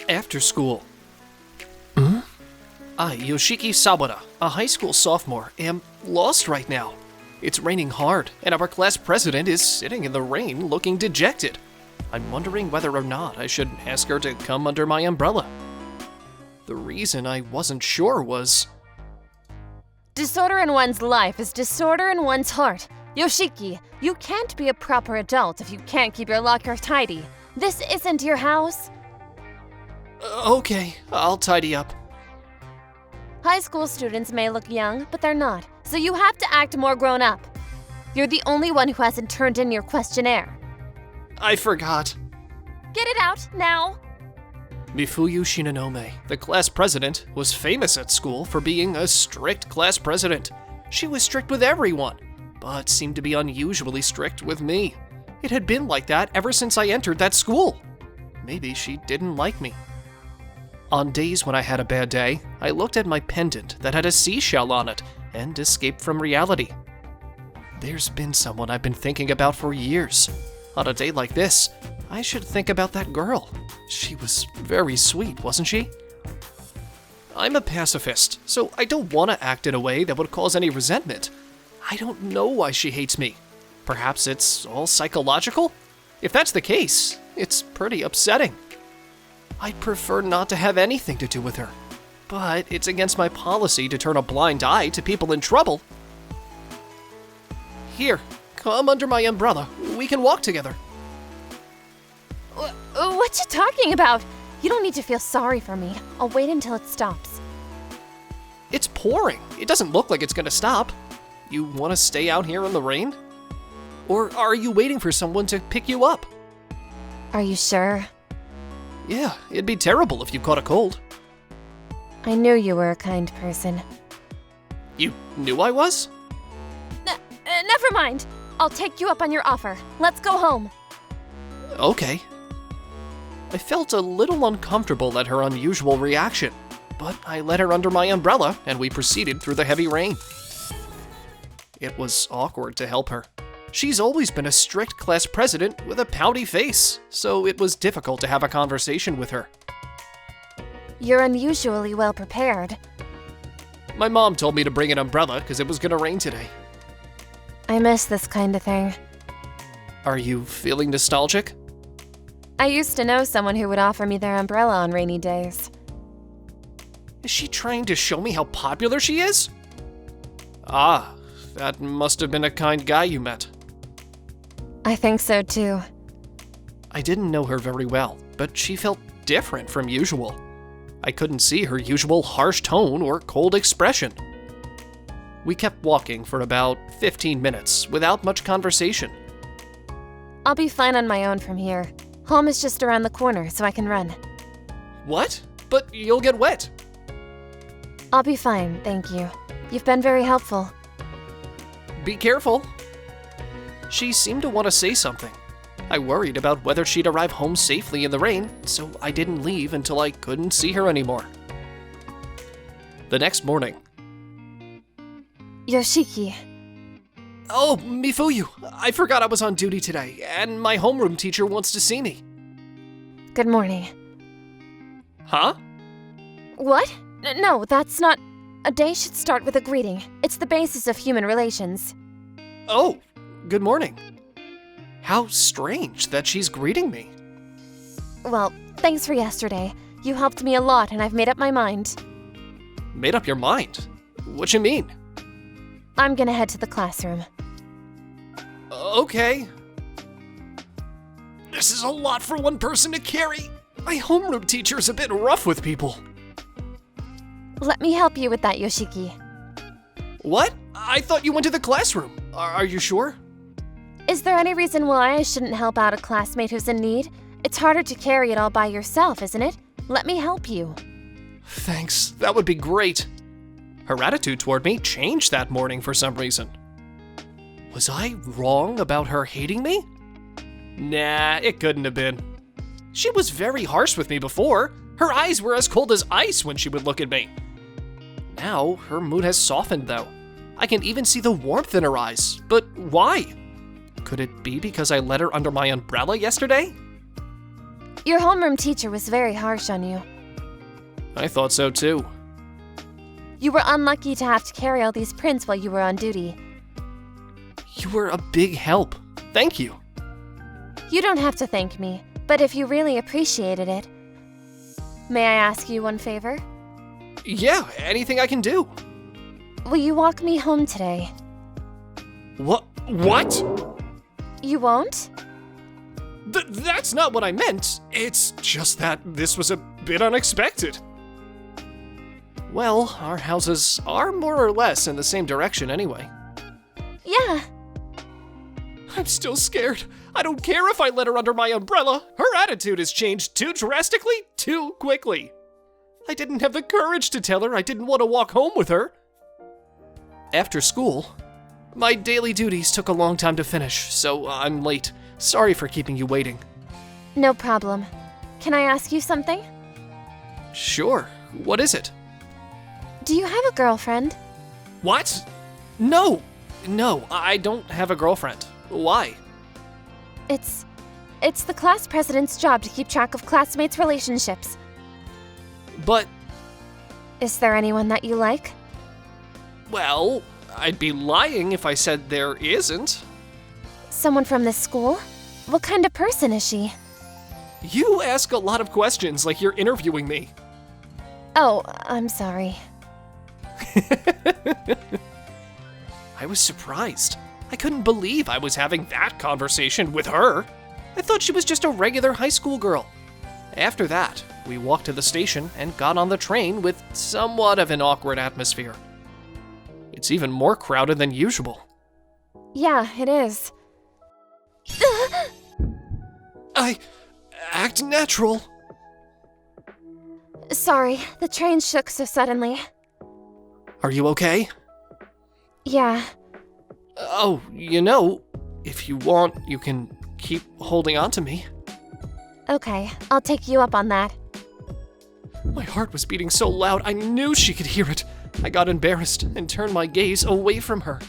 After school. I, Yoshiki Sawada, a high school sophomore, am lost right now. It's raining hard, and our class president is sitting in the rain looking dejected. I'm wondering whether or not I should ask her to come under my umbrella. The reason I wasn't sure was... Disorder in one's life is disorder in one's heart. Yoshiki, you can't be a proper adult if you can't keep your locker tidy. This isn't your house. Okay, I'll tidy up. High school students may look young, but they're not, so you have to act more grown up. You're the only one who hasn't turned in your questionnaire. I forgot. Get it out, now! Mifuyu Shinonome, the class president, was famous at school for being a strict class president. She was strict with everyone, but seemed to be unusually strict with me. It had been like that ever since I entered that school. Maybe she didn't like me. On days when I had a bad day, I looked at my pendant that had a seashell on it and escaped from reality. There's been someone I've been thinking about for years. On a day like this, I should think about that girl. She was very sweet, wasn't she? I'm a pacifist, so I don't want to act in a way that would cause any resentment. I don't know why she hates me. Perhaps it's all psychological? If that's the case, it's pretty upsetting. I'd prefer not to have anything to do with her, but it's against my policy to turn a blind eye to people in trouble. Here, come under my umbrella. We can walk together. What you talking about? You don't need to feel sorry for me. I'll wait until it stops. It's pouring. It doesn't look like it's gonna stop. You want to stay out here in the rain? Or are you waiting for someone to pick you up? Are you sure? Yeah, it'd be terrible if you caught a cold. I knew you were a kind person. You knew I was? Never mind. I'll take you up on your offer. Let's go home. Okay. I felt a little uncomfortable at her unusual reaction, but I let her under my umbrella and we proceeded through the heavy rain. It was awkward to help her. She's always been a strict class president with a pouty face, so it was difficult to have a conversation with her. You're unusually well prepared. My mom told me to bring an umbrella because it was gonna rain today. I miss this kind of thing. Are you feeling nostalgic? I used to know someone who would offer me their umbrella on rainy days. Is she trying to show me how popular she is? Ah, that must have been a kind guy you met. I think so too. I didn't know her very well, but she felt different from usual. I couldn't see her usual harsh tone or cold expression. We kept walking for about 15 minutes without much conversation. I'll be fine on my own from here. Home is just around the corner, so I can run. What? But you'll get wet. I'll be fine, thank you. You've been very helpful. Be careful. She seemed to want to say something. I worried about whether she'd arrive home safely in the rain, so I didn't leave until I couldn't see her anymore. The next morning. Yoshiki. Oh, Mifuyu, I forgot I was on duty today, and my homeroom teacher wants to see me. Good morning. Huh? What? No, that's not... A day should start with a greeting. It's the basis of human relations. Oh, good morning. How strange that she's greeting me. Well, thanks for yesterday. You helped me a lot and I've made up my mind. Made up your mind? What you mean? I'm gonna head to the classroom. Okay. This is a lot for one person to carry. My homeroom teacher's a bit rough with people. Let me help you with that, Yoshiki. What? I thought you went to the classroom. Are you sure? Is there any reason why I shouldn't help out a classmate who's in need? It's harder to carry it all by yourself, isn't it? Let me help you. Thanks, that would be great. Her attitude toward me changed that morning for some reason. Was I wrong about her hating me? Nah, it couldn't have been. She was very harsh with me before. Her eyes were as cold as ice when she would look at me. Now, her mood has softened though. I can even see the warmth in her eyes, but why? Could it be because I let her under my umbrella yesterday? Your homeroom teacher was very harsh on you. I thought so too. You were unlucky to have to carry all these prints while you were on duty. You were a big help. Thank you. You don't have to thank me, but if you really appreciated it. May I ask you one favor? Yeah, anything I can do. Will you walk me home today? What? You won't? That's not what I meant. It's just that this was a bit unexpected. Well, our houses are more or less in the same direction anyway. Yeah. I'm still scared. I don't care if I let her under my umbrella. Her attitude has changed too drastically, too quickly. I didn't have the courage to tell her I didn't want to walk home with her. After school, my daily duties took a long time to finish, so I'm late. Sorry for keeping you waiting. No problem. Can I ask you something? Sure. What is it? Do you have a girlfriend? What? No, I don't have a girlfriend. Why? It's the class president's job to keep track of classmates' relationships. But, Is there anyone that you like? well, I'd be lying if I said there isn't. Someone from this school? What kind of person is she? You ask a lot of questions like you're interviewing me. Oh, I'm sorry. I was surprised. I couldn't believe I was having that conversation with her. I thought she was just a regular high school girl. After that, we walked to the station and got on the train with somewhat of an awkward atmosphere. It's even more crowded than usual. Yeah, it is. I act natural. Sorry, the train shook so suddenly. Are you okay? Yeah. Oh, if you want, you can keep holding on to me. Okay, I'll take you up on that. My heart was beating so loud, I knew she could hear it. I got embarrassed and turned my gaze away from her.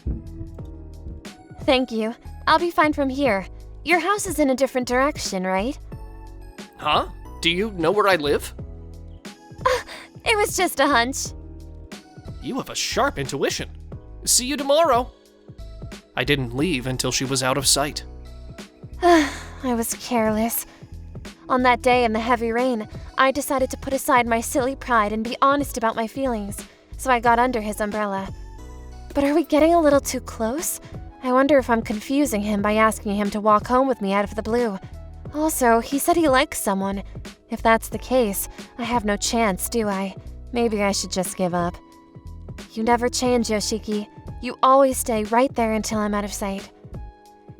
Thank you. I'll be fine from here. Your house is in a different direction, right? Huh? Do you know where I live? It was just a hunch. You have a sharp intuition. See you tomorrow. I didn't leave until she was out of sight. I was careless. On that day in the heavy rain, I decided to put aside my silly pride and be honest about my feelings, so I got under his umbrella. But are we getting a little too close? I wonder if I'm confusing him by asking him to walk home with me out of the blue. Also, he said he likes someone. If that's the case, I have no chance, do I? Maybe I should just give up. You never change, Yoshiki. You always stay right there until I'm out of sight.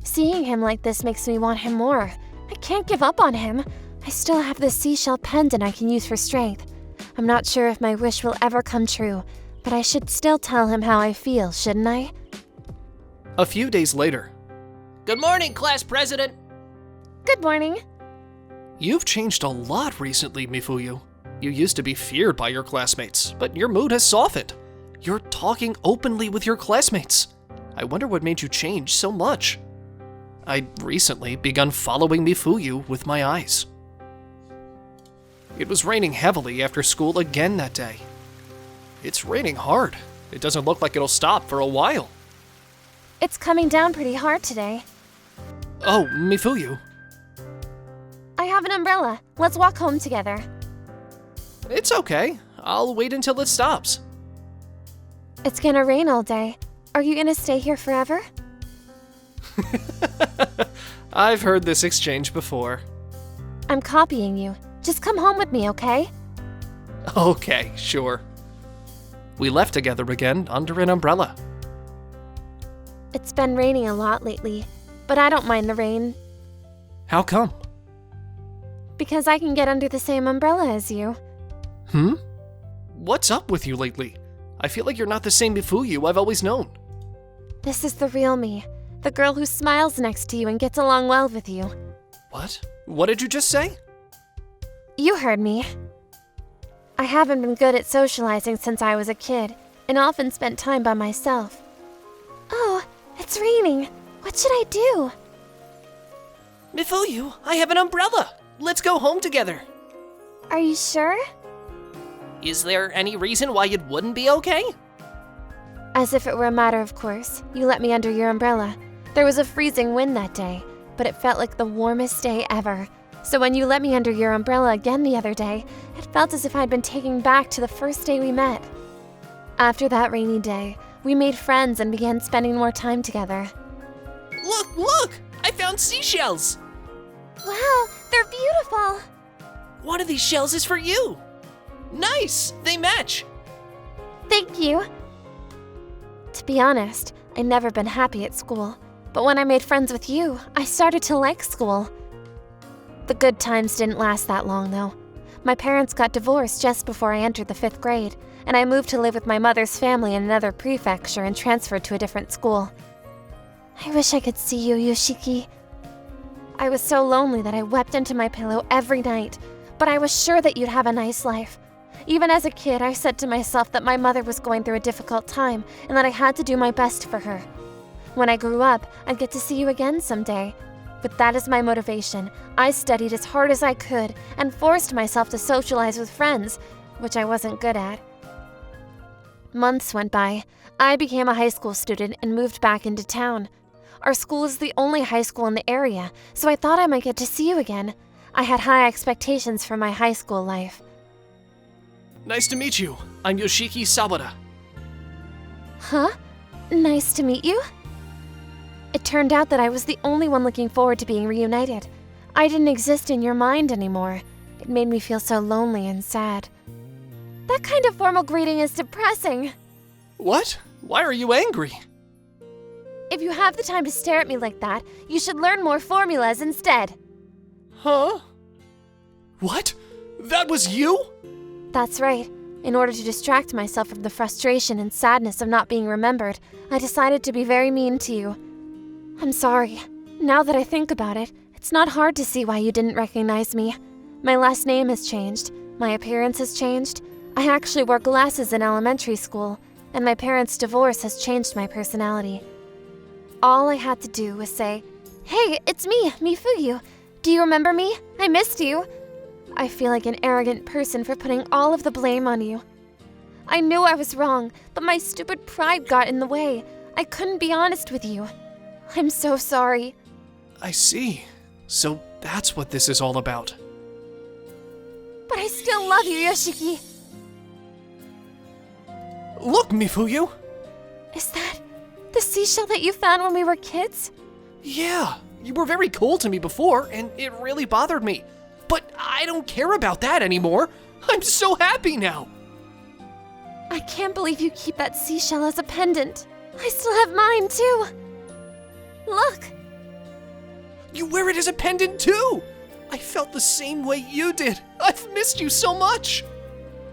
Seeing him like this makes me want him more. I can't give up on him. I still have this seashell pendant I can use for strength. I'm not sure if my wish will ever come true, but I should still tell him how I feel, shouldn't I? A few days later. Good morning, class president. Good morning. You've changed a lot recently, Mifuyu. You used to be feared by your classmates, but your mood has softened. You're talking openly with your classmates. I wonder what made you change so much. I'd recently begun following Mifuyu with my eyes. It was raining heavily after school again that day. It's raining hard. It doesn't look like it'll stop for a while. It's coming down pretty hard today. Oh, Mifuyu. I have an umbrella. Let's walk home together. It's okay. I'll wait until it stops. It's gonna rain all day. Are you gonna stay here forever? I've heard this exchange before. I'm copying you. Just come home with me, okay? Okay, sure. We left together again under an umbrella. It's been raining a lot lately, but I don't mind the rain How come? because I can get under the same umbrella as you. What's up with you lately? I feel like you're not the same Mifuyu I've always known. This is the real me, the girl who smiles next to you and gets along well with you. What? What did you just say? You heard me. I haven't been good at socializing since I was a kid, and often spent time by myself. Oh, it's raining. What should I do? Mifuyu, I have an umbrella. let's go home together. Are you sure? Is there any reason why it wouldn't be okay? As if it were a matter of course, you let me under your umbrella. There was a freezing wind that day, but it felt like the warmest day ever. So when you let me under your umbrella again the other day, it felt as if I'd been taken back to the first day we met. After that rainy day, we made friends and began spending more time together. Look! I found seashells! Wow, they're beautiful! One of these shells is for you! Nice! They match! Thank you. To be honest, I'd never been happy at school, but when I made friends with you, I started to like school. The good times didn't last that long, though. My parents got divorced just before I entered the 5th grade, and I moved to live with my mother's family in another prefecture and transferred to a different school. I wish I could see you, Yoshiki. I was so lonely that I wept into my pillow every night, but I was sure that you'd have a nice life. Even as a kid, I said to myself that my mother was going through a difficult time and that I had to do my best for her. When I grew up, I'd get to see you again someday. With that as my motivation, I studied as hard as I could and forced myself to socialize with friends, which I wasn't good at. Months went by. I became a high school student and moved back into town. Our school is the only high school in the area, so I thought I might get to see you again. I had high expectations for my high school life. Nice to meet you. I'm Yoshiki Sawada. Huh? Nice to meet you? It turned out that I was the only one looking forward to being reunited. I didn't exist in your mind anymore. It made me feel so lonely and sad. That kind of formal greeting is depressing. What? Why are you angry? If you have the time to stare at me like that, you should learn more formulas instead. Huh? What? That was you? That's right. In order to distract myself from the frustration and sadness of not being remembered, I decided to be very mean to you. I'm sorry. Now that I think about it, it's not hard to see why you didn't recognize me. My last name has changed. My appearance has changed. I actually wore glasses in elementary school, and my parents' divorce has changed my personality. All I had to do was say, "Hey, it's me, Mifuyu. Do you remember me? I missed you." I feel like an arrogant person for putting all of the blame on you. I knew I was wrong, but my stupid pride got in the way. I couldn't be honest with you. I'm so sorry. I see. So that's what this is all about. But I still love you, Yoshiki. Look, Mifuyu! Is that the seashell that you found when we were kids? Yeah, you were very cold to me before, and it really bothered me. But I don't care about that anymore. I'm so happy now. I can't believe you keep that seashell as a pendant. I still have mine, too. Look. You wear it as a pendant, too. I felt the same way you did. I've missed you so much.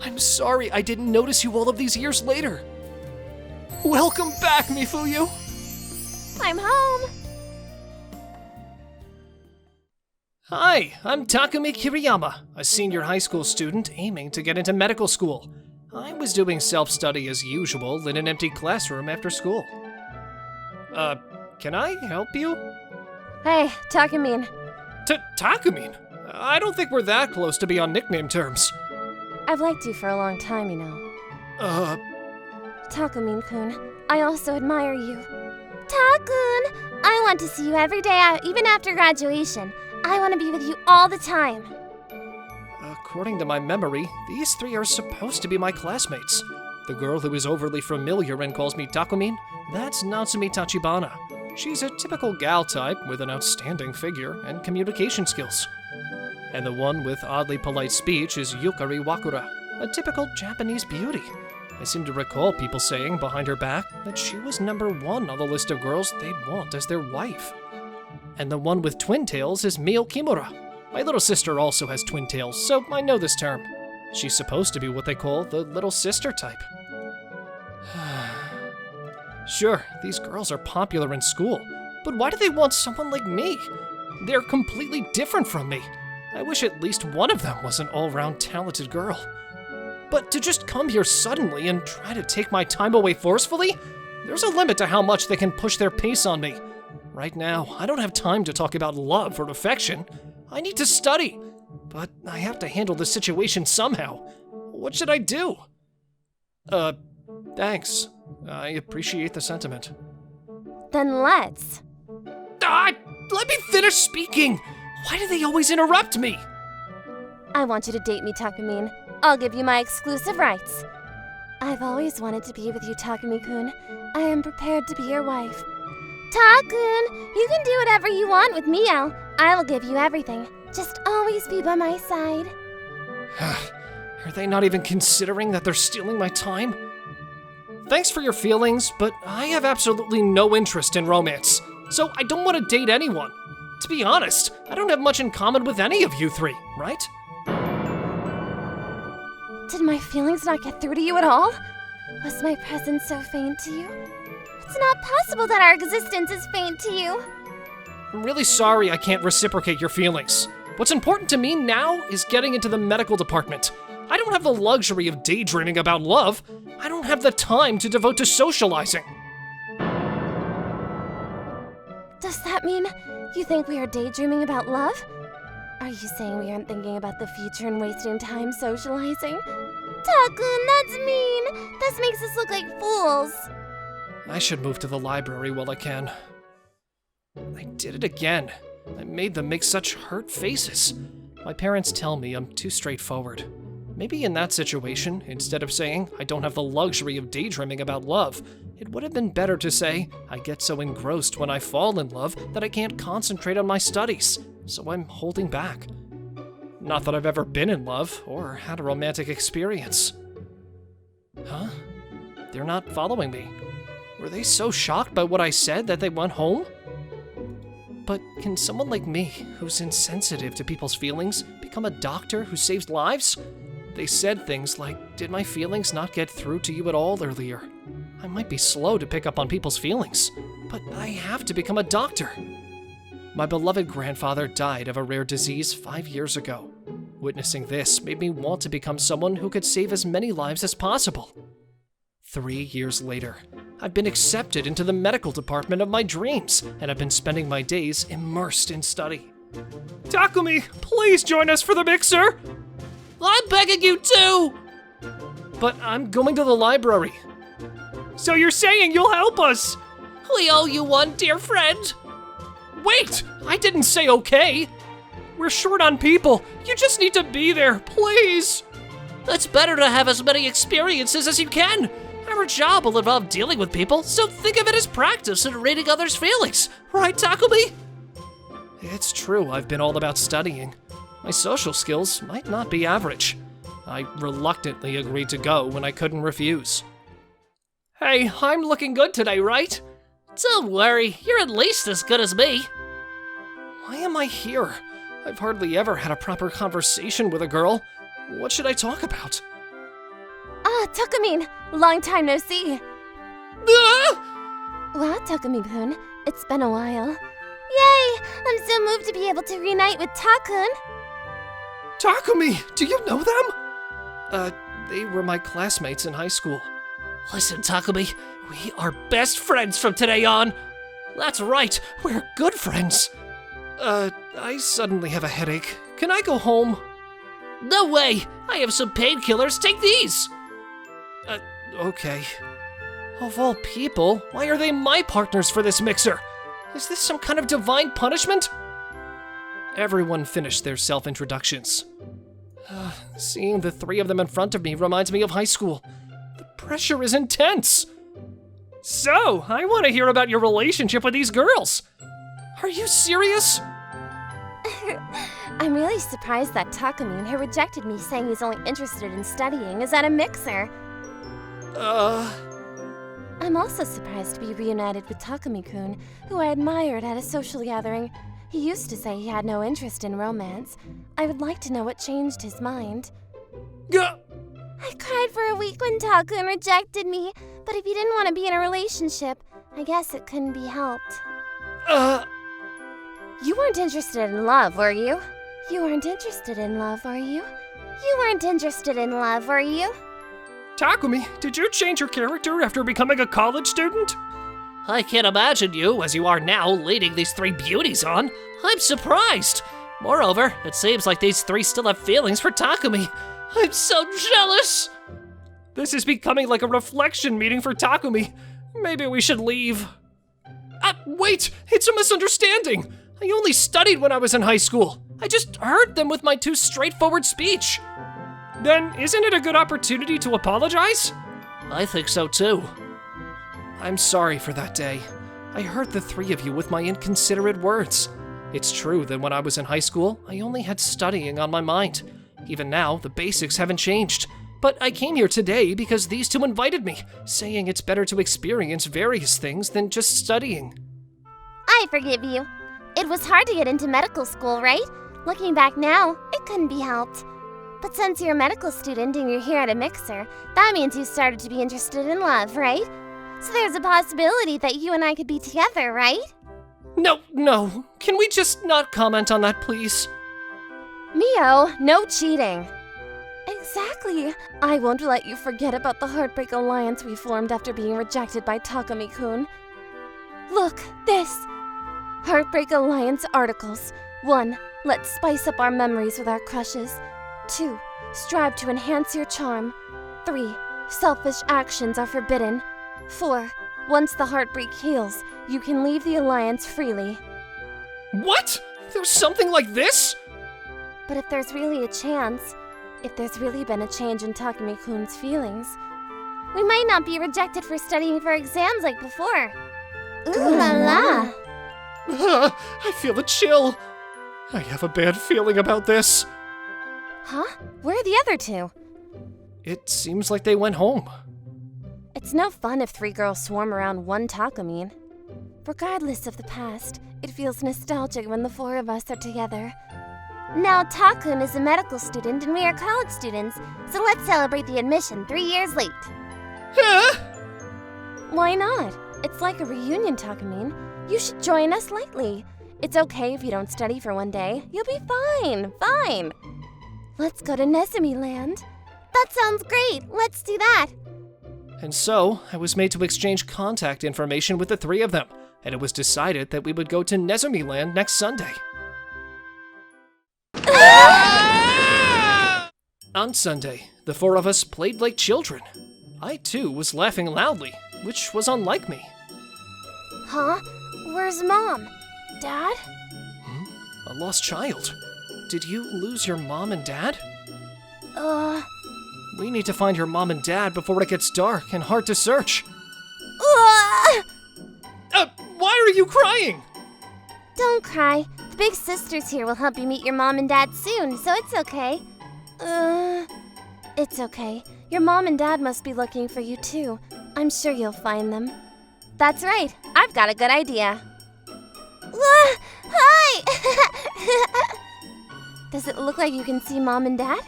I'm sorry I didn't notice you all of these years later. Welcome back, Mifuyu. I'm home. Hi, I'm Takumi Kiriyama, a senior high school student aiming to get into medical school. I was doing self-study as usual in an empty classroom after school. Can I help you? Hey, Takumin. Takumin? I don't think we're that close to be on nickname terms. I've liked you for a long time, you know. Takumin-kun, I also admire you. Takun! I want to see you every day, even after graduation. I want to be with you all the time. According to my memory, these three are supposed to be my classmates. The girl who is overly familiar and calls me Takumin, that's Natsumi Tachibana. She's a typical gal type with an outstanding figure and communication skills. And the one with oddly polite speech is Yukari Wakura, a typical Japanese beauty. I seem to recall people saying behind her back that she was #1 on the list of girls they'd want as their wife. And the one with twin tails is Mio Kimura. My little sister also has twin tails, so I know this term. She's supposed to be what they call the little sister type. Sure, these girls are popular in school, but why do they want someone like me? They're completely different from me. I wish at least one of them was an all-round talented girl. But to just come here suddenly and try to take my time away forcefully? There's a limit to how much they can push their pace on me. Right now, I don't have time to talk about love or affection. I need to study. but I have to handle the situation somehow. What should I do? Thanks. I appreciate the sentiment. Then let's. Let me finish speaking! Why do they always interrupt me? I want you to date me, Takumi. I'll give you my exclusive rights. I've always wanted to be with you, Takumi-kun. I am prepared to be your wife. Takun, you can do whatever you want with me, I will give you everything. Just always be by my side. Are they not even considering that they're stealing my time? Thanks for your feelings, but I have absolutely no interest in romance, so I don't want to date anyone. To be honest, I don't have much in common with any of you three, right? Did my feelings not get through to you at all? Was my presence so faint to you? It's not possible that our existence is faint to you. I'm really sorry I can't reciprocate your feelings. What's important to me now is getting into the medical department. I don't have the luxury of daydreaming about love. I don't have the time to devote to socializing. Does that mean you think we are daydreaming about love? Are you saying we aren't thinking about the future and wasting time socializing? Takun, that's mean! This makes us look like fools! I should move to the library while I can. I did it again. I made them make such hurt faces. My parents tell me I'm too straightforward. Maybe in that situation, instead of saying I don't have the luxury of daydreaming about love, it would have been better to say I get so engrossed when I fall in love that I can't concentrate on my studies, so I'm holding back. Not that I've ever been in love or had a romantic experience. Huh? They're not following me. Were they so shocked by what I said that they went home? But can someone like me, who's insensitive to people's feelings, become a doctor who saves lives? They said things like, "Did my feelings not get through to you at all earlier?" I might be slow to pick up on people's feelings, but I have to become a doctor. My beloved grandfather died of a rare disease 5 years ago. Witnessing this made me want to become someone who could save as many lives as possible. 3 years later, I've been accepted into the medical department of my dreams, and I've been spending my days immersed in study. Takumi, please join us for the mixer! I'm begging you too! But I'm going to the library. So you're saying you'll help us? We owe you one, dear friend. Wait, I didn't say okay. We're short on people. You just need to be there, please. It's better to have as many experiences as you can. Our job will involve dealing with people, so think of it as practice in reading others' feelings. Right, Takumi? It's true, I've been all about studying. My social skills might not be average. I reluctantly agreed to go when I couldn't refuse. Hey, I'm looking good today, right? Don't worry, you're at least as good as me. Why am I here? I've hardly ever had a proper conversation with a girl. What should I talk about? Takumi, long time no see. Ah! Well, Takumi-kun, it's been a while. Yay! I'm so moved to be able to reunite with Takun. Takumi, do you know them? They were my classmates in high school. Listen, Takumi, we are best friends from today on. That's right, we're good friends. I suddenly have a headache. Can I go home? No way! I have some painkillers, take these! Okay. Of all people, why are they my partners for this mixer? Is this some kind of divine punishment? Everyone finished their self-introductions. Seeing the three of them in front of me reminds me of high school. The pressure is intense. So, I want to hear about your relationship with these girls. Are you serious? I'm really surprised that Takumi, who rejected me saying he's only interested in studying, is at a mixer. I'm also surprised to be reunited with Takumi-kun, who I admired at a social gathering. He used to say he had no interest in romance. I would like to know what changed his mind. I cried for a week when Takun rejected me, but if he didn't want to be in a relationship, I guess it couldn't be helped. You weren't interested in love, were you? You weren't interested in love, were you? You weren't interested in love, were you? Takumi, did you change your character after becoming a college student? I can't imagine you, as you are now, leading these three beauties on. I'm surprised. Moreover, it seems like these three still have feelings for Takumi. I'm so jealous! This is becoming like a reflection meeting for Takumi. Maybe we should leave. Wait! It's a misunderstanding! I only studied when I was in high school. I just hurt them with my too straightforward speech. Then isn't it a good opportunity to apologize? I think so too. I'm sorry for that day. I hurt the three of you with my inconsiderate words. It's true that when I was in high school, I only had studying on my mind. Even now, the basics haven't changed. But I came here today because these two invited me, saying it's better to experience various things than just studying. I forgive you. It was hard to get into medical school, right? Looking back now, it couldn't be helped. But since you're a medical student and you're here at a mixer, that means you started to be interested in love, right? So there's a possibility that you and I could be together, right? No. Can we just not comment on that, please? Mio, no cheating. Exactly. I won't let you forget about the Heartbreak alliance we formed after being rejected by Takumi-kun. Look, this. Heartbreak Alliance articles. 1. Let's spice up our memories with our crushes. 2. Strive to enhance your charm. 3. Selfish actions are forbidden. 4. Once the heartbreak heals, you can leave the alliance freely. What? There's something like this? But if there's really a chance, if there's really been a change in Takumi-kun's feelings, we might not be rejected for studying for exams like before. Ooh la la! I feel a chill. I have a bad feeling about this. Huh? Where are the other two? It seems like they went home. It's no fun if 3 girls swarm around one Takumi. Regardless of the past, it feels nostalgic when the 4 of us are together. Now Takun is a medical student and we are college students, so let's celebrate the admission 3 years late. Huh? Why not? It's like a reunion, Takumi. You should join us lightly. It's okay if you don't study for one day. You'll be fine. Let's go to Nezumi Land. That sounds great. Let's do that. And so, I was made to exchange contact information with the 3 of them, and it was decided that we would go to Nezumi Land next Sunday. On Sunday, the 4 of us played like children. I too was laughing loudly, which was unlike me. Huh? Where's Mom? Dad? A lost child. Did you lose your mom and dad? We need to find your mom and dad before it gets dark and hard to search. Why are you crying? Don't cry. The big sisters here will help you meet your mom and dad soon, so it's okay. It's okay. Your mom and dad must be looking for you too. I'm sure you'll find them. That's right. I've got a good idea. Hi! Does it look like you can see Mom and Dad?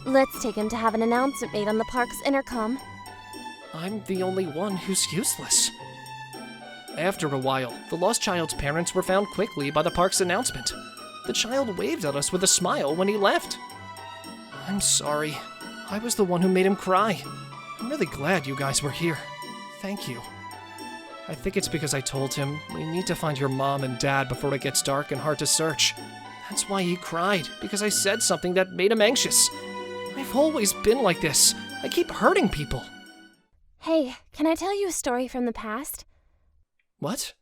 Let's take him to have an announcement made on the park's intercom. I'm the only one who's useless. After a while, the lost child's parents were found quickly by the park's announcement. The child waved at us with a smile when he left. I'm sorry. I was the one who made him cry. I'm really glad you guys were here. Thank you. I think it's because I told him we need to find your mom and dad before it gets dark and hard to search. That's why he cried, because I said something that made him anxious. I've always been like this. I keep hurting people. Hey, can I tell you a story from the past? What?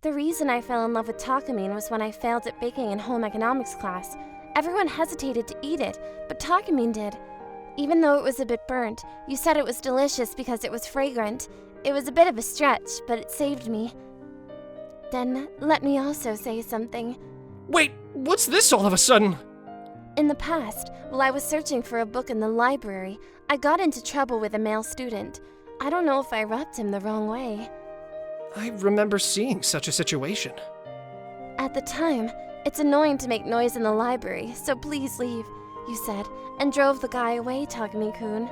The reason I fell in love with Takumi was when I failed at baking in home economics class. Everyone hesitated to eat it, but Takumi did. Even though it was a bit burnt, you said it was delicious because it was fragrant. It was a bit of a stretch, but it saved me. Then, let me also say something. Wait, what's this all of a sudden? In the past, while I was searching for a book in the library, I got into trouble with a male student. I don't know if I rubbed him the wrong way. I remember seeing such a situation. At the time, it's annoying to make noise in the library, so please leave, you said, and drove the guy away, Takumi-kun.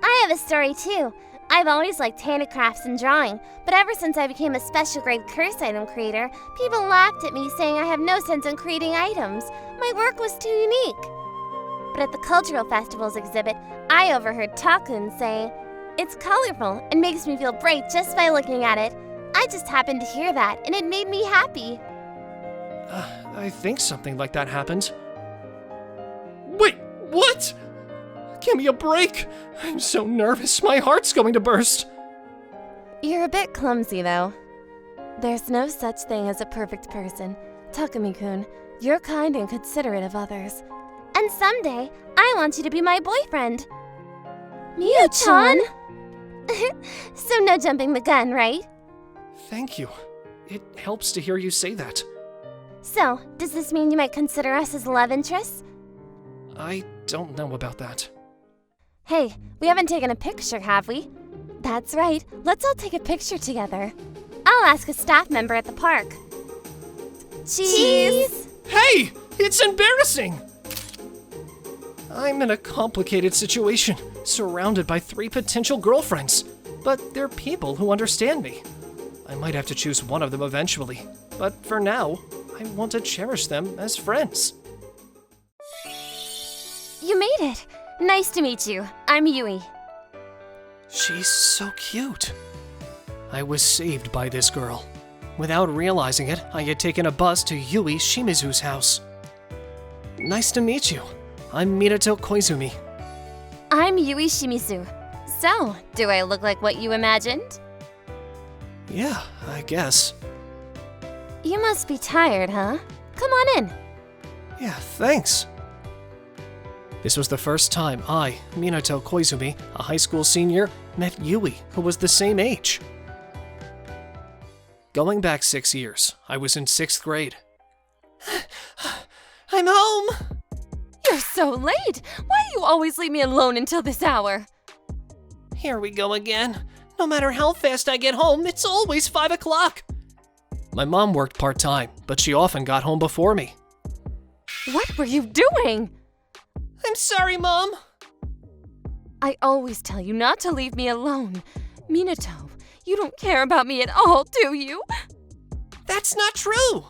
I have a story too. I've always liked handicrafts and drawing, but ever since I became a special grade curse item creator, people laughed at me saying I have no sense in creating items. My work was too unique. But at the cultural festivals exhibit, I overheard Takun say, "It's colorful and makes me feel bright just by looking at it." I just happened to hear that, and it made me happy. I think something like that happened. Wait, what? Give me a break. I'm so nervous, my heart's going to burst. You're a bit clumsy, though. There's no such thing as a perfect person. Takumi-kun, you're kind and considerate of others. And someday, I want you to be my boyfriend. Miyu-chan? So no jumping the gun, right? Thank you. It helps to hear you say that. So, does this mean you might consider us as love interests? I don't know about that. Hey, we haven't taken a picture, have we? That's right. Let's all take a picture together. I'll ask a staff member at the park. Cheese! Hey! It's embarrassing! I'm in a complicated situation, surrounded by 3 potential girlfriends. But they're people who understand me. I might have to choose one of them eventually, but for now, I want to cherish them as friends. You made it! Nice to meet you. I'm Yui. She's so cute. I was saved by this girl. Without realizing it, I had taken a bus to Yui Shimizu's house. Nice to meet you. I'm Minato Koizumi. I'm Yui Shimizu. So, do I look like what you imagined? Yeah, I guess. You must be tired, huh? Come on in. Yeah, thanks. This was the first time I, Minato Koizumi, a high school senior, met Yui, who was the same age. Going back 6 years, I was in 6th grade. I'm home! You're so late! Why do you always leave me alone until this hour? Here we go again. No matter how fast I get home, it's always 5 o'clock. My mom worked part-time, but she often got home before me. What were you doing? I'm sorry, Mom. I always tell you not to leave me alone. Minato, you don't care about me at all, do you? That's not true.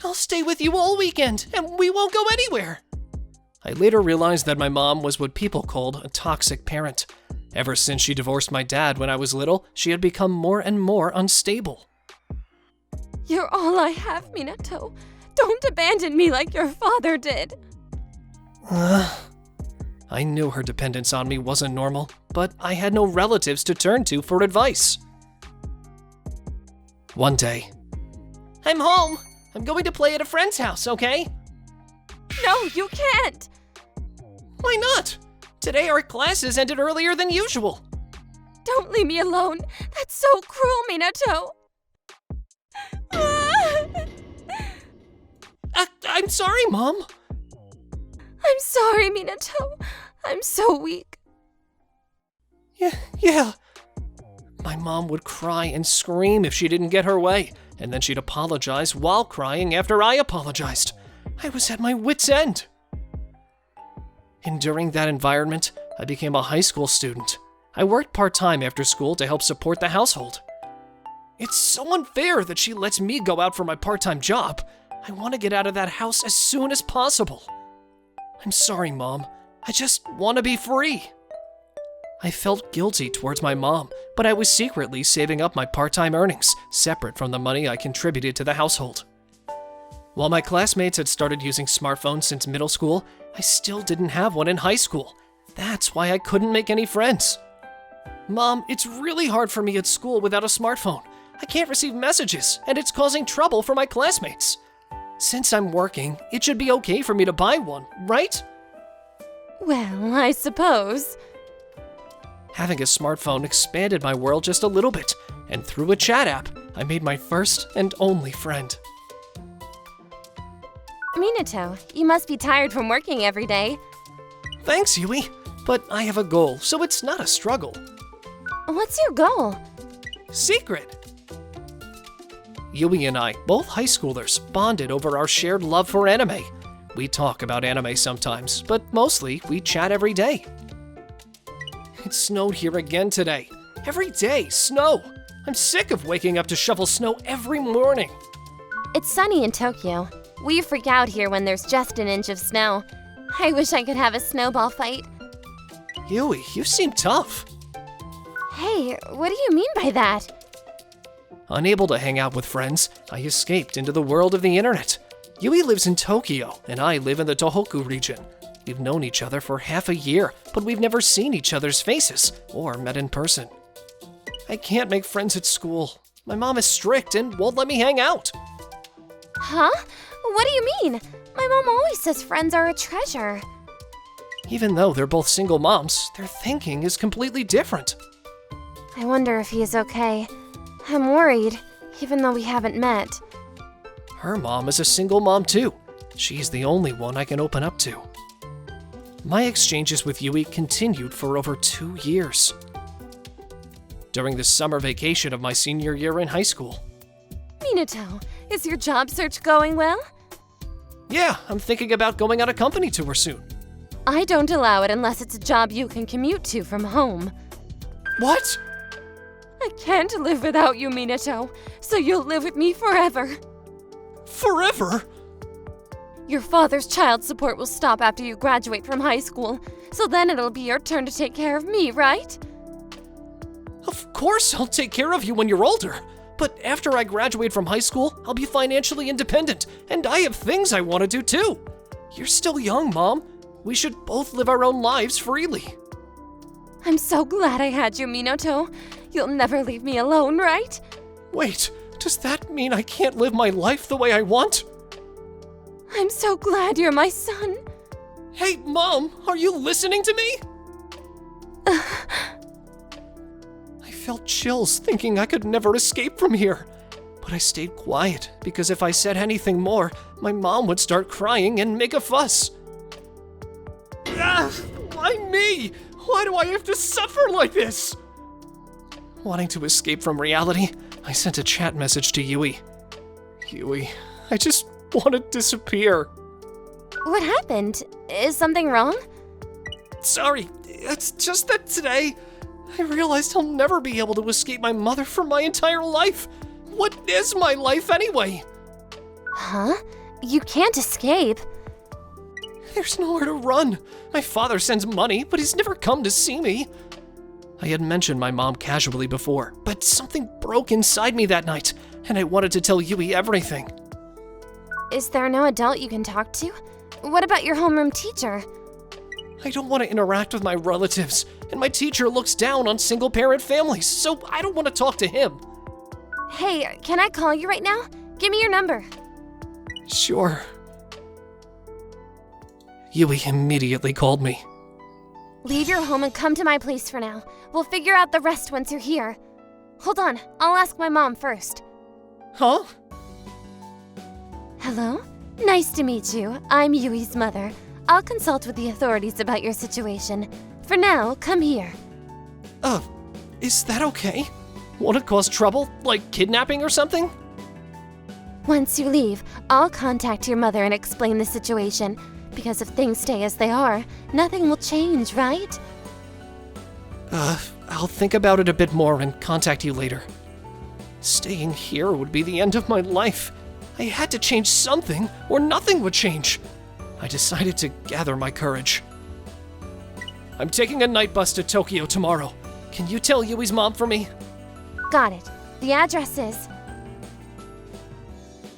I'll stay with you all weekend, and we won't go anywhere. I later realized that my mom was what people called a toxic parent. Ever since she divorced my dad when I was little, she had become more and more unstable. You're all I have, Minato. Don't abandon me like your father did. I knew her dependence on me wasn't normal, but I had no relatives to turn to for advice. One day, I'm home. I'm going to play at a friend's house, okay? No, you can't. Why not? Today our classes ended earlier than usual. Don't leave me alone. That's so cruel, Minato. I'm sorry, Mom. I'm sorry, Minato. I'm so weak. Yeah. My mom would cry and scream if she didn't get her way, and then she'd apologize while crying after I apologized. I was at my wit's end. And during that environment, I became a high school student. I worked part-time after school to help support the household. It's so unfair that she lets me go out for my part-time job. I want to get out of that house as soon as possible. I'm sorry, Mom. I just want to be free. I felt guilty towards my mom, but I was secretly saving up my part-time earnings, separate from the money I contributed to the household. While my classmates had started using smartphones since middle school, I still didn't have one in high school. That's why I couldn't make any friends. Mom, it's really hard for me at school without a smartphone. I can't receive messages, and it's causing trouble for my classmates. Since I'm working, it should be okay for me to buy one, right? Well, I suppose. Having a smartphone expanded my world just a little bit, and through a chat app, I made my first and only friend. Minato, you must be tired from working every day. Thanks, Yui, but I have a goal, so it's not a struggle. What's your goal? Secret! Yui and I, both high schoolers, bonded over our shared love for anime. We talk about anime sometimes, but mostly we chat every day. It snowed here again today. Every day, snow! I'm sick of waking up to shovel snow every morning. It's sunny in Tokyo. We freak out here when there's just an inch of snow. I wish I could have a snowball fight. Yui, you seem tough. Hey, what do you mean by that? Unable to hang out with friends, I escaped into the world of the internet. Yui lives in Tokyo, and I live in the Tohoku region. We've known each other for half a year, but we've never seen each other's faces or met in person. I can't make friends at school. My mom is strict and won't let me hang out. Huh? What do you mean? My mom always says friends are a treasure. Even though they're both single moms, their thinking is completely different. I wonder if he is okay. I'm worried, even though we haven't met. Her mom is a single mom too. She's the only one I can open up to. My exchanges with Yui continued for over 2 years. During the summer vacation of my senior year in high school. Minato, is your job search going well? Yeah, I'm thinking about going on a company tour soon. I don't allow it unless it's a job you can commute to from home. What? I can't live without you, Minato, so you'll live with me forever. Forever? Your father's child support will stop after you graduate from high school, so then it'll be your turn to take care of me, right? Of course I'll take care of you when you're older. But after I graduate from high school, I'll be financially independent, and I have things I want to do too. You're still young, Mom. We should both live our own lives freely. I'm so glad I had you, Minato. You'll never leave me alone, right? Wait, does that mean I can't live my life the way I want? I'm so glad you're my son. Hey, Mom, are you listening to me? I felt chills thinking I could never escape from here. But I stayed quiet because if I said anything more, my mom would start crying and make a fuss. Why me? Why do I have to suffer like this? Wanting to escape from reality, I sent a chat message to Yui. Yui, I just want to disappear. What happened? Is something wrong? Sorry, it's just that today, I realized I'll never be able to escape my mother for my entire life. What is my life anyway? Huh? You can't escape. There's nowhere to run. My father sends money, but he's never come to see me. I had mentioned my mom casually before, but something broke inside me that night, and I wanted to tell Yui everything. Is there no adult you can talk to? What about your homeroom teacher? I don't want to interact with my relatives, and my teacher looks down on single-parent families, so I don't want to talk to him. Hey, can I call you right now? Give me your number. Sure. Yui immediately called me. Leave your home and come to my place for now. We'll figure out the rest once you're here. Hold on, I'll ask my mom first. Huh? Hello? Nice to meet you. I'm Yui's mother. I'll consult with the authorities about your situation. For now, come here. Is that okay? Want to cause trouble, like kidnapping or something? Once you leave, I'll contact your mother and explain the situation. Because if things stay as they are, nothing will change, right? I'll think about it a bit more and contact you later. Staying here would be the end of my life. I had to change something, or nothing would change. I decided to gather my courage. I'm taking a night bus to Tokyo tomorrow. Can you tell Yui's mom for me? Got it. The address is...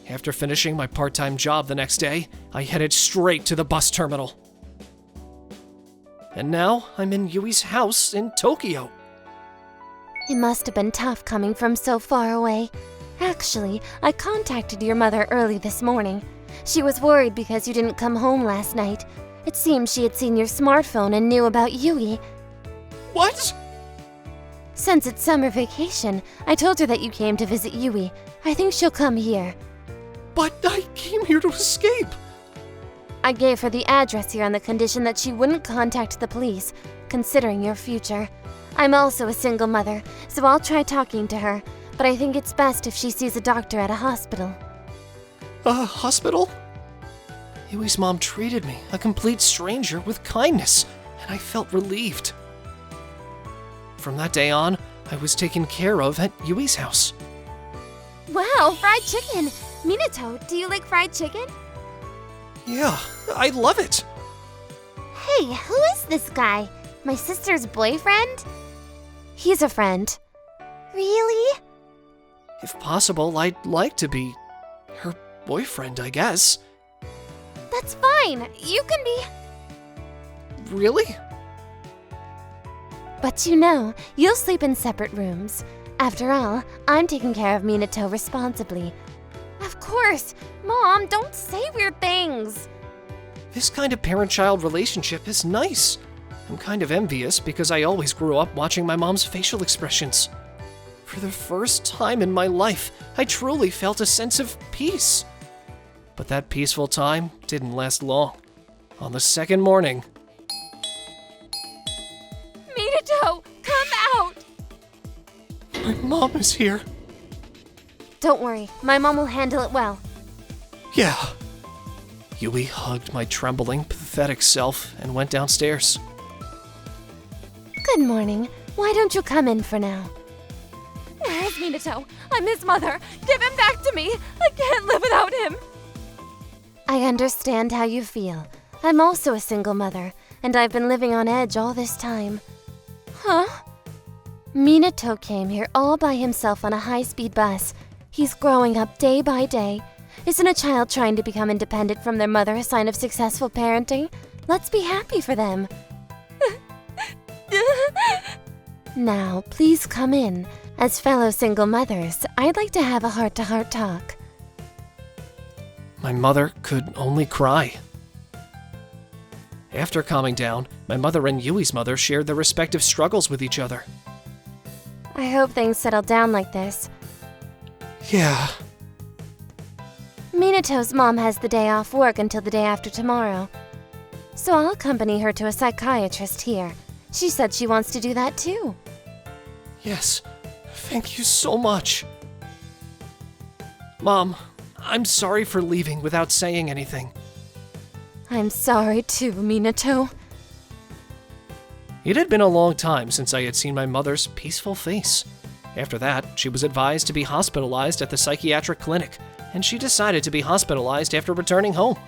After finishing my part-time job the next day, I headed straight to the bus terminal. And now I'm in Yui's house in Tokyo. It must have been tough coming from so far away. Actually, I contacted your mother early this morning. She was worried because you didn't come home last night. It seems she had seen your smartphone and knew about Yui. What? Since it's summer vacation, I told her that you came to visit Yui. I think she'll come here. But I came here to escape. I gave her the address here on the condition that she wouldn't contact the police, considering your future. I'm also a single mother, so I'll try talking to her, but I think it's best if she sees a doctor at a hospital. A hospital? Yui's mom treated me, a complete stranger, with kindness, and I felt relieved. From that day on, I was taken care of at Yui's house. Wow, fried chicken! Minato, do you like fried chicken? Yeah, I love it. Hey, who is this guy? My sister's boyfriend? He's a friend. Really? If possible, I'd like to be her boyfriend, I guess. That's fine. You can be... Really? But you know, you'll sleep in separate rooms. After all, I'm taking care of Minato responsibly. Of course! Mom, don't say weird things! This kind of parent-child relationship is nice. I'm kind of envious because I always grew up watching my mom's facial expressions. For the first time in my life, I truly felt a sense of peace. But that peaceful time didn't last long. On the second morning... Minato, come out! My mom is here. Don't worry, my mom will handle it well. Yeah. Yui hugged my trembling, pathetic self and went downstairs. Good morning. Why don't you come in for now? Where's Minato? I'm his mother. Give him back to me. I can't live without him. I understand how you feel. I'm also a single mother, and I've been living on edge all this time. Huh? Minato came here all by himself on a high-speed bus. He's growing up day by day. Isn't a child trying to become independent from their mother a sign of successful parenting? Let's be happy for them. Now, please come in. As fellow single mothers, I'd like to have a heart-to-heart talk. My mother could only cry. After calming down, my mother and Yui's mother shared their respective struggles with each other. I hope things settle down like this. Yeah. Minato's mom has the day off work until the day after tomorrow. So I'll accompany her to a psychiatrist here. She said she wants to do that too. Yes. Thank you so much. Mom, I'm sorry for leaving without saying anything. I'm sorry too, Minato. It had been a long time since I had seen my mother's peaceful face. After that, she was advised to be hospitalized at the psychiatric clinic, and she decided to be hospitalized after returning home.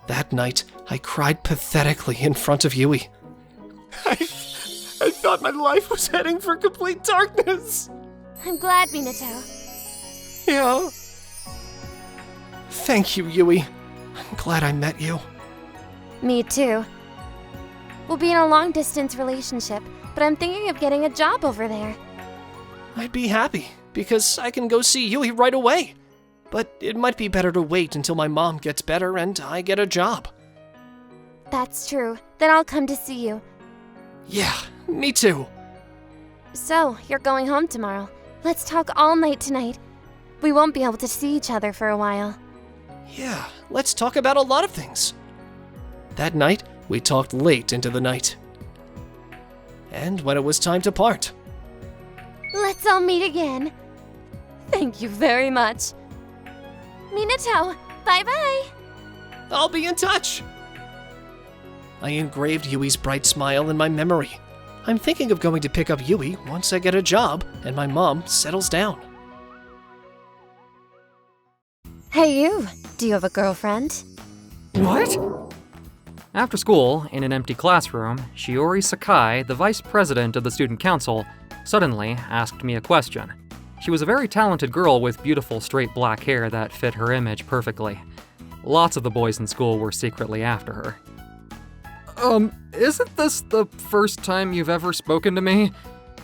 That night, I cried pathetically in front of Yui. I thought my life was heading for complete darkness. I'm glad, Minato. Yeah. Thank you, Yui. I'm glad I met you. Me too. We'll be in a long-distance relationship, but I'm thinking of getting a job over there. I'd be happy, because I can go see Yui right away. But it might be better to wait until my mom gets better and I get a job. That's true. Then I'll come to see you. Yeah, me too. So, you're going home tomorrow. Let's talk all night tonight. We won't be able to see each other for a while. Yeah, let's talk about a lot of things. That night, we talked late into the night. And when it was time to part. Let's all meet again. Thank you very much. Minato, bye-bye. I'll be in touch. I engraved Yui's bright smile in my memory. I'm thinking of going to pick up Yui once I get a job and my mom settles down. Hey you, do you have a girlfriend? What? After school, in an empty classroom, Shiori Sakai, the vice president of the student council, suddenly asked me a question. She was a very talented girl with beautiful straight black hair that fit her image perfectly. Lots of the boys in school were secretly after her. Isn't this the first time you've ever spoken to me?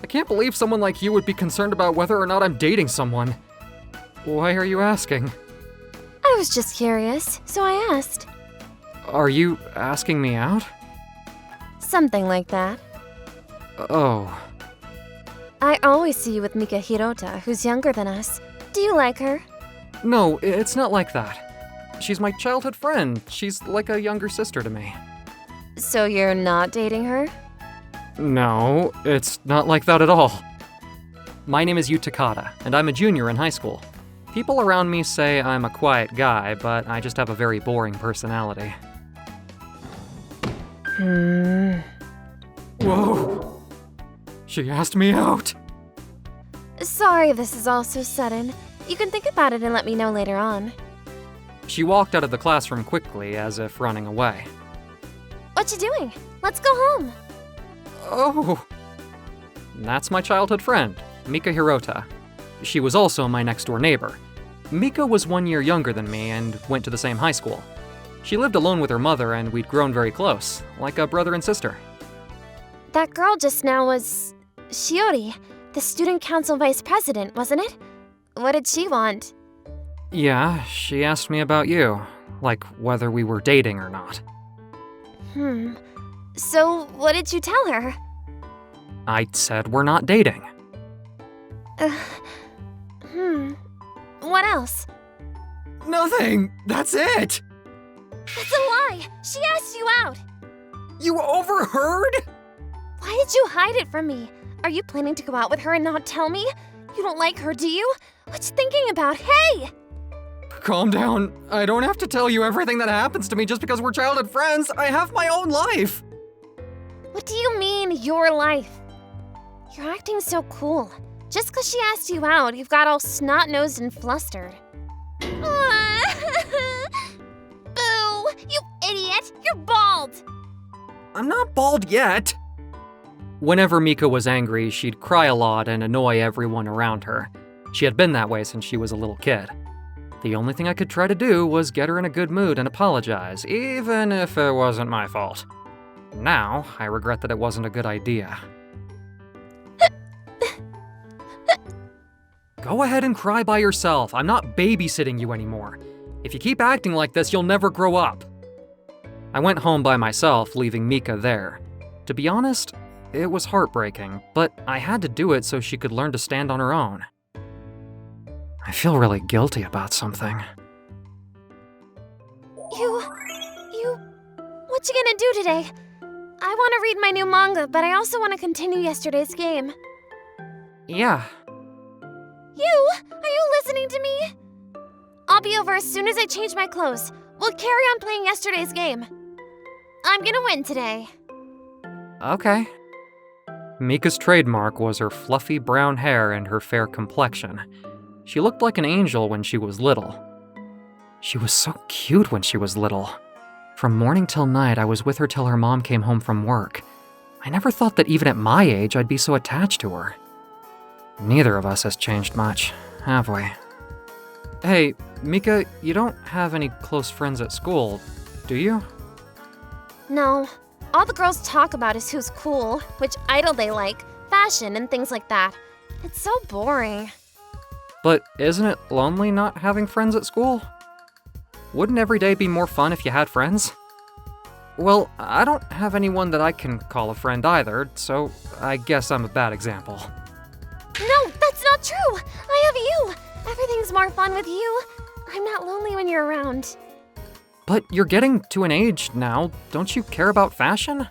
I can't believe someone like you would be concerned about whether or not I'm dating someone. Why are you asking? I was just curious, so I asked. Are you asking me out? Something like that. Oh. I always see you with Mika Hirota, who's younger than us. Do you like her? No, it's not like that. She's my childhood friend. She's like a younger sister to me. So you're not dating her? No, it's not like that at all. My name is Yu Takada, and I'm a junior in high school. People around me say I'm a quiet guy, but I just have a very boring personality. Whoa! She asked me out! Sorry this is all so sudden. You can think about it and let me know later on. She walked out of the classroom quickly, as if running away. What you doing? Let's go home. Oh! That's my childhood friend, Mika Hirota. She was also my next-door neighbor. Mika was 1 year younger than me and went to the same high school. She lived alone with her mother, and we'd grown very close, like a brother and sister. That girl just now was Shiori, the student council vice president, wasn't it? What did she want? Yeah, she asked me about you, like whether we were dating or not. So, what did you tell her? I said we're not dating. What else? Nothing! That's it! That's a lie! She asked you out! You overheard? Why did you hide it from me? Are you planning to go out with her and not tell me? You don't like her, do you? What you thinking about? Hey! Calm down. I don't have to tell you everything that happens to me just because we're childhood friends. I have my own life. What do you mean, your life? You're acting so cool. Just because she asked you out, you've got all snot-nosed and flustered. Boo! You idiot! You're bald! I'm not bald yet. Whenever Mika was angry, she'd cry a lot and annoy everyone around her. She had been that way since she was a little kid. The only thing I could try to do was get her in a good mood and apologize, even if it wasn't my fault. Now, I regret that it wasn't a good idea. Go ahead and cry by yourself. I'm not babysitting you anymore. If you keep acting like this, you'll never grow up. I went home by myself, leaving Mika there. To be honest, it was heartbreaking, but I had to do it so she could learn to stand on her own. I feel really guilty about something. What you gonna do today? I want to read my new manga, but I also want to continue yesterday's game. Yeah. Are you listening to me? I'll be over as soon as I change my clothes. We'll carry on playing yesterday's game. I'm gonna win today. Okay. Mika's trademark was her fluffy brown hair and her fair complexion. She looked like an angel when she was little. She was so cute when she was little. From morning till night, I was with her till her mom came home from work. I never thought that even at my age, I'd be so attached to her. Neither of us has changed much, have we? Hey, Mika, you don't have any close friends at school, do you? No. All the girls talk about is who's cool, which idol they like, fashion, and things like that. It's so boring. But isn't it lonely not having friends at school? Wouldn't every day be more fun if you had friends? Well, I don't have anyone that I can call a friend either, so I guess I'm a bad example. No, that's not true! I have you! Everything's more fun with you. I'm not lonely when you're around. But you're getting to an age now, don't you care about fashion?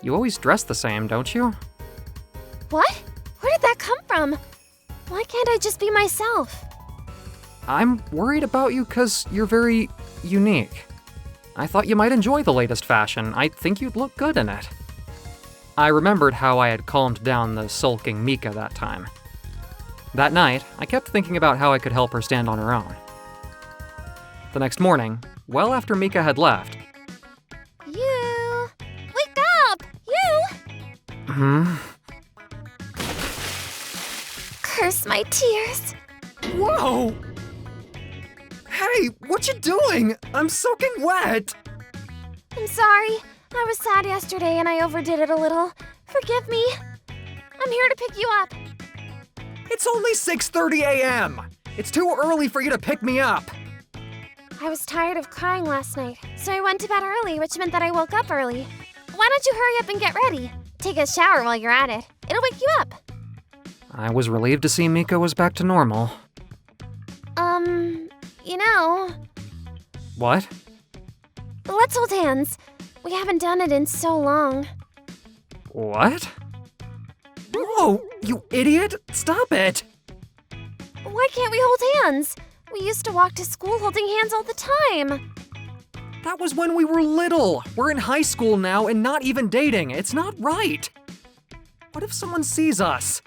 You always dress the same, don't you? What? Where did that come from? Why can't I just be myself? I'm worried about you because you're very unique. I thought you might enjoy the latest fashion. I think you'd look good in it. I remembered how I had calmed down the sulking Mika that time. That night, I kept thinking about how I could help her stand on her own. The next morning, well after Mika had left. You! Wake up! You! Curse my tears. Whoa! Hey, what you doing? I'm soaking wet! I'm sorry. I was sad yesterday and I overdid it a little. Forgive me. I'm here to pick you up. It's only 6:30 a.m. It's too early for you to pick me up. I was tired of crying last night, so I went to bed early, which meant that I woke up early. Why don't you hurry up and get ready? Take a shower while you're at it. It'll wake you up. I was relieved to see Mika was back to normal. You know, What? let's hold hands. We haven't done it in so long. What? Whoa, you idiot! Stop it! Why can't we hold hands? We used to walk to school holding hands all the time. That was when we were little. We're in high school now and not even dating. It's not right. What if someone sees us?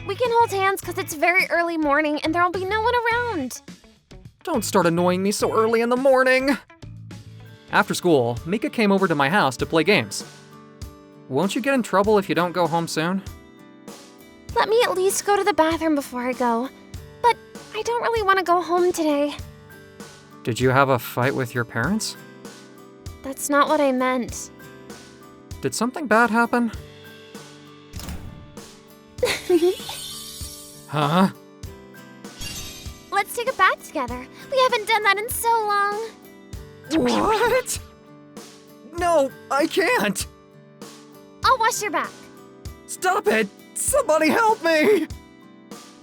We can hold hands because it's very early morning and there'll be no one around. Don't start annoying me so early in the morning. After school, Mika came over to my house to play games. Won't you get in trouble if you don't go home soon? Let me at least go to the bathroom before I go. But I don't really want to go home today. Did you have a fight with your parents? That's not what I meant. Did something bad happen? Huh? Let's take a bath together. We haven't done that in so long. What? No, I can't! I'll wash your back. Stop it! Somebody help me!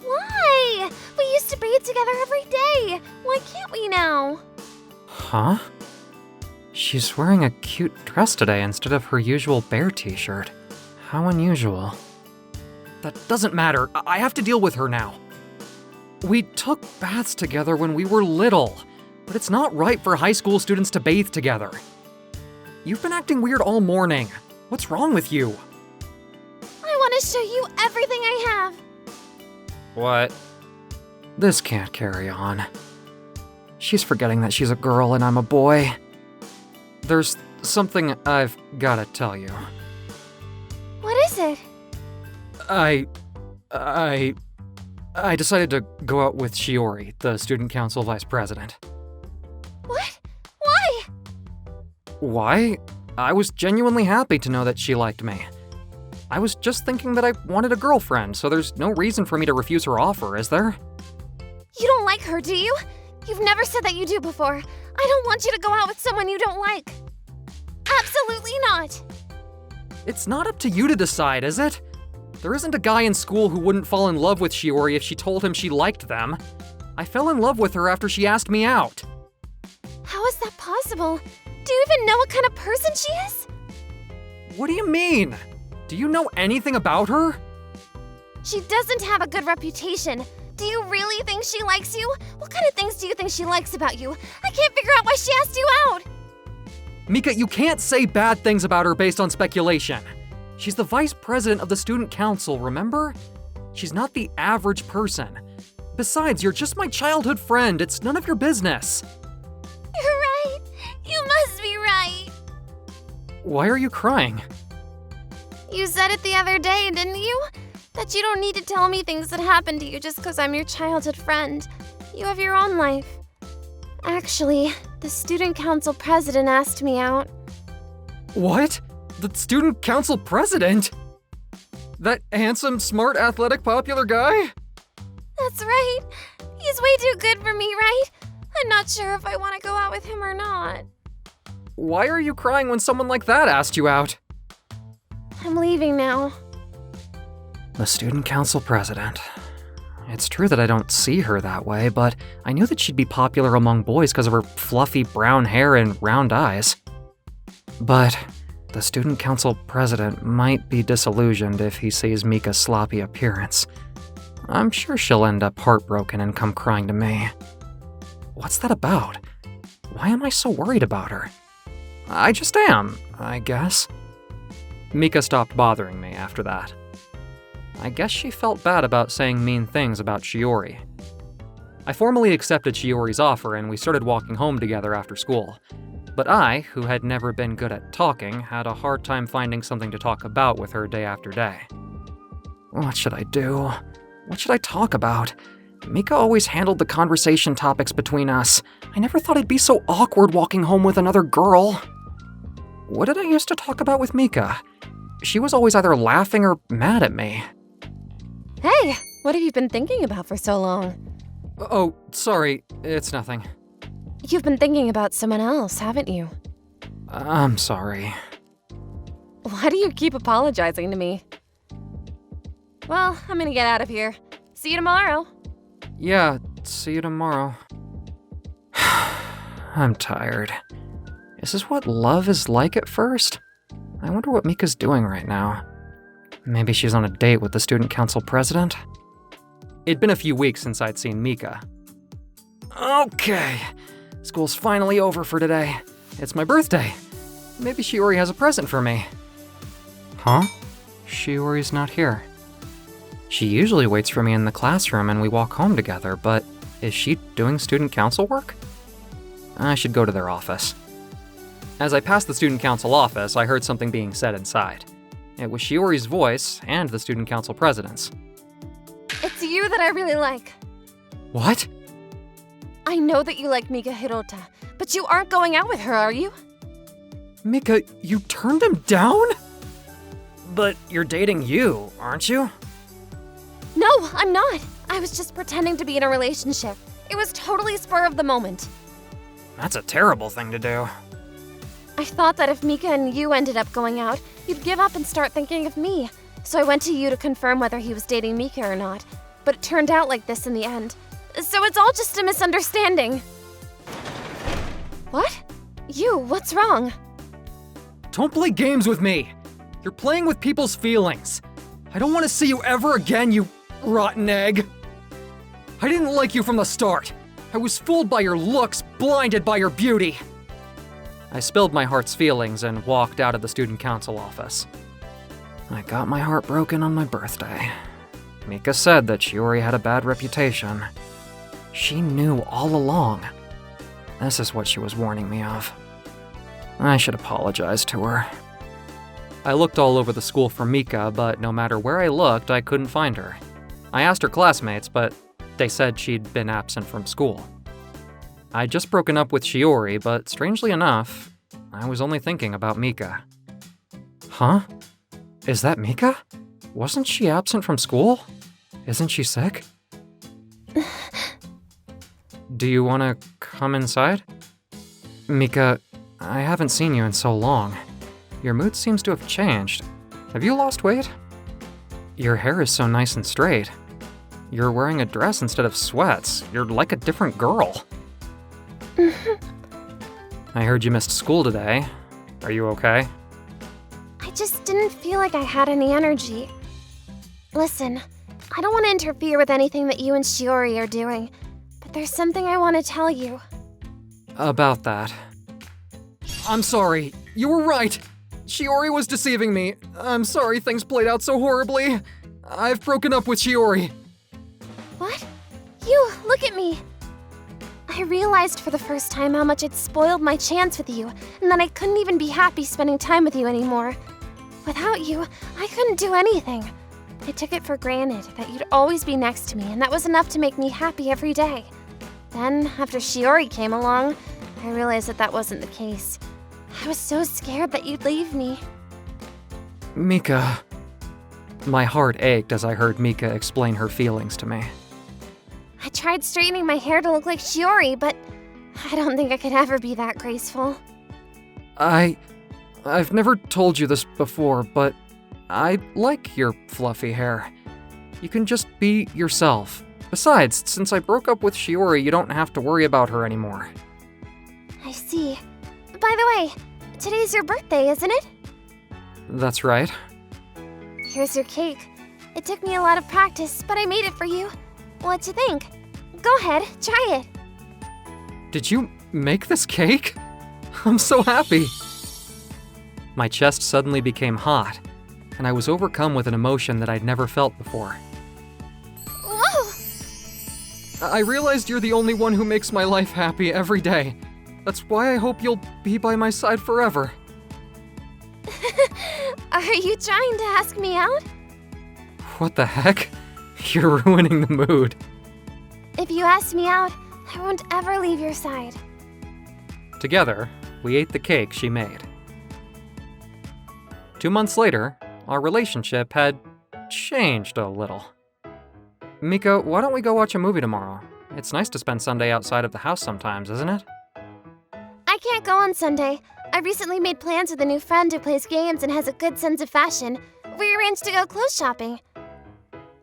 Why? We used to bathe together every day. Why can't we now? Huh? She's wearing a cute dress today instead of her usual bear t-shirt. How unusual. That doesn't matter. I have to deal with her now. We took baths together when we were little, but it's not right for high school students to bathe together. You've been acting weird all morning. What's wrong with you? I want to show you everything I have. What? This can't carry on. She's forgetting that she's a girl and I'm a boy. There's something I've gotta tell you. What is it? I decided to go out with Shiori, the student council vice president. What? Why? Why? I was genuinely happy to know that she liked me. I was just thinking that I wanted a girlfriend, so there's no reason for me to refuse her offer, is there? You don't like her, do you? You've never said that you do before. I don't want you to go out with someone you don't like. Absolutely not. It's not up to you to decide, is it? There isn't a guy in school who wouldn't fall in love with Shiori if she told him she liked them. I fell in love with her after she asked me out. How is that possible? Do you even know what kind of person she is? What do you mean? Do you know anything about her? She doesn't have a good reputation. Do you really think she likes you? What kind of things do you think she likes about you? I can't figure out why she asked you out. Mika, you can't say bad things about her based on speculation. She's the vice president of the student council, remember? She's not the average person. Besides, you're just my childhood friend. It's none of your business. You're right. You must be right. Why are you crying? You said it the other day, didn't you? That you don't need to tell me things that happened to you just because I'm your childhood friend. You have your own life. Actually, the student council president asked me out. What? The student council president? That handsome, smart, athletic, popular guy? That's right. He's way too good for me, right? I'm not sure if I want to go out with him or not. Why are you crying when someone like that asked you out? I'm leaving now. The student council president. It's true that I don't see her that way, but I knew that she'd be popular among boys because of her fluffy brown hair and round eyes. But the student council president might be disillusioned if he sees Mika's sloppy appearance. I'm sure she'll end up heartbroken and come crying to me. What's that about? Why am I so worried about her? I just am, I guess. Mika stopped bothering me after that. I guess she felt bad about saying mean things about Shiori. I formally accepted Shiori's offer and we started walking home together after school. But I, who had never been good at talking, had a hard time finding something to talk about with her day after day. What should I do? What should I talk about? Mika always handled the conversation topics between us. I never thought it'd be so awkward walking home with another girl. What did I used to talk about with Mika? She was always either laughing or mad at me. Hey, what have you been thinking about for so long? Oh, sorry, it's nothing. You've been thinking about someone else, haven't you? I'm sorry. Why do you keep apologizing to me? Well, I'm gonna get out of here. See you tomorrow. Yeah, see you tomorrow. I'm tired. Is this what love is like at first? I wonder what Mika's doing right now. Maybe she's on a date with the student council president? It'd been a few weeks since I'd seen Mika. Okay, school's finally over for today. It's my birthday. Maybe Shiori has a present for me. Huh? Shiori's not here. She usually waits for me in the classroom and we walk home together, but is she doing student council work? I should go to their office. As I passed the student council office, I heard something being said inside. It was Shiori's voice and the student council president's. It's you that I really like. What? I know that you like Mika Hirota, but you aren't going out with her, are you? Mika, you turned him down? But you're dating you, aren't you? No, I'm not. I was just pretending to be in a relationship. It was totally spur of the moment. That's a terrible thing to do. I thought that if Mika and you ended up going out, you'd give up and start thinking of me. So I went to you to confirm whether he was dating Mika or not. But it turned out like this in the end. So it's all just a misunderstanding. What? What's wrong? Don't play games with me. You're playing with people's feelings. I don't want to see you ever again, you rotten egg. I didn't like you from the start. I was fooled by your looks, blinded by your beauty. I spilled my heart's feelings and walked out of the student council office. I got my heart broken on my birthday. Mika said that Shiori had a bad reputation. She knew all along. This is what she was warning me of. I should apologize to her. I looked all over the school for Mika, but no matter where I looked, I couldn't find her. I asked her classmates, but they said she'd been absent from school. I'd just broken up with Shiori, but strangely enough, I was only thinking about Mika. Huh? Is that Mika? Wasn't she absent from school? Isn't she sick? Do you want to come inside? Mika, I haven't seen you in so long. Your mood seems to have changed. Have you lost weight? Your hair is so nice and straight. You're wearing a dress instead of sweats. You're like a different girl. I heard you missed school today. Are you okay? I just didn't feel like I had any energy. Listen, I don't want to interfere with anything that you and Shiori are doing, but there's something I want to tell you. About that. I'm sorry. You were right. Shiori was deceiving me. I'm sorry things played out so horribly. I've broken up with Shiori. What? Look at me. I realized for the first time how much I'd spoiled my chance with you, and that I couldn't even be happy spending time with you anymore. Without you, I couldn't do anything. I took it for granted that you'd always be next to me, and that was enough to make me happy every day. Then, after Shiori came along, I realized that wasn't the case. I was so scared that you'd leave me. Mika. My heart ached as I heard Mika explain her feelings to me. I tried straightening my hair to look like Shiori, but I don't think I could ever be that graceful. I've never told you this before, but I like your fluffy hair. You can just be yourself. Besides, since I broke up with Shiori, you don't have to worry about her anymore. I see. By the way, today's your birthday, isn't it? That's right. Here's your cake. It took me a lot of practice, but I made it for you. What'd you think? Go ahead, try it. Did you make this cake? I'm so happy. My chest suddenly became hot, and I was overcome with an emotion that I'd never felt before. Whoa! I realized you're the only one who makes my life happy every day. That's why I hope you'll be by my side forever. Are you trying to ask me out? What the heck? You're ruining the mood. If you ask me out, I won't ever leave your side. Together, we ate the cake she made. 2 months later, our relationship had changed a little. Mika, why don't we go watch a movie tomorrow? It's nice to spend Sunday outside of the house sometimes, isn't it? I can't go on Sunday. I recently made plans with a new friend who plays games and has a good sense of fashion. We arranged to go clothes shopping.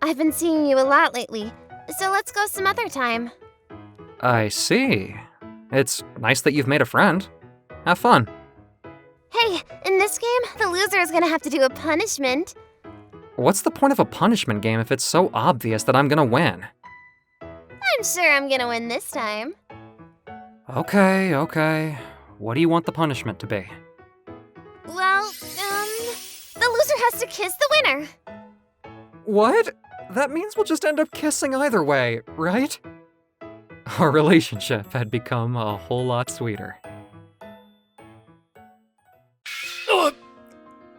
I've been seeing you a lot lately, so let's go some other time. I see. It's nice that you've made a friend. Have fun. Hey, in this game, the loser is gonna have to do a punishment. What's the point of a punishment game if it's so obvious that I'm gonna win? I'm sure I'm gonna win this time. Okay. What do you want the punishment to be? Well, the loser has to kiss the winner. What? That means we'll just end up kissing either way, right? Our relationship had become a whole lot sweeter. Oh,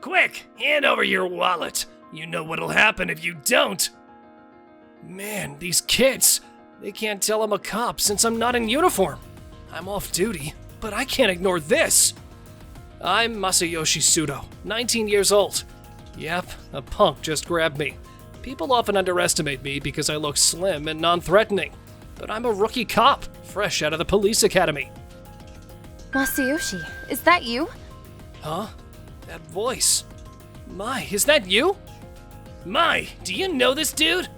quick, hand over your wallet. You know what'll happen if you don't. Man, these kids, they can't tell I'm a cop since I'm not in uniform. I'm off duty, but I can't ignore this. I'm Masayoshi Sudo, 19 years old. Yep, a punk just grabbed me. People often underestimate me because I look slim and non-threatening. But I'm a rookie cop, fresh out of the police academy. Masayoshi, is that you? Huh? That voice. My, is that you? My, do you know this dude?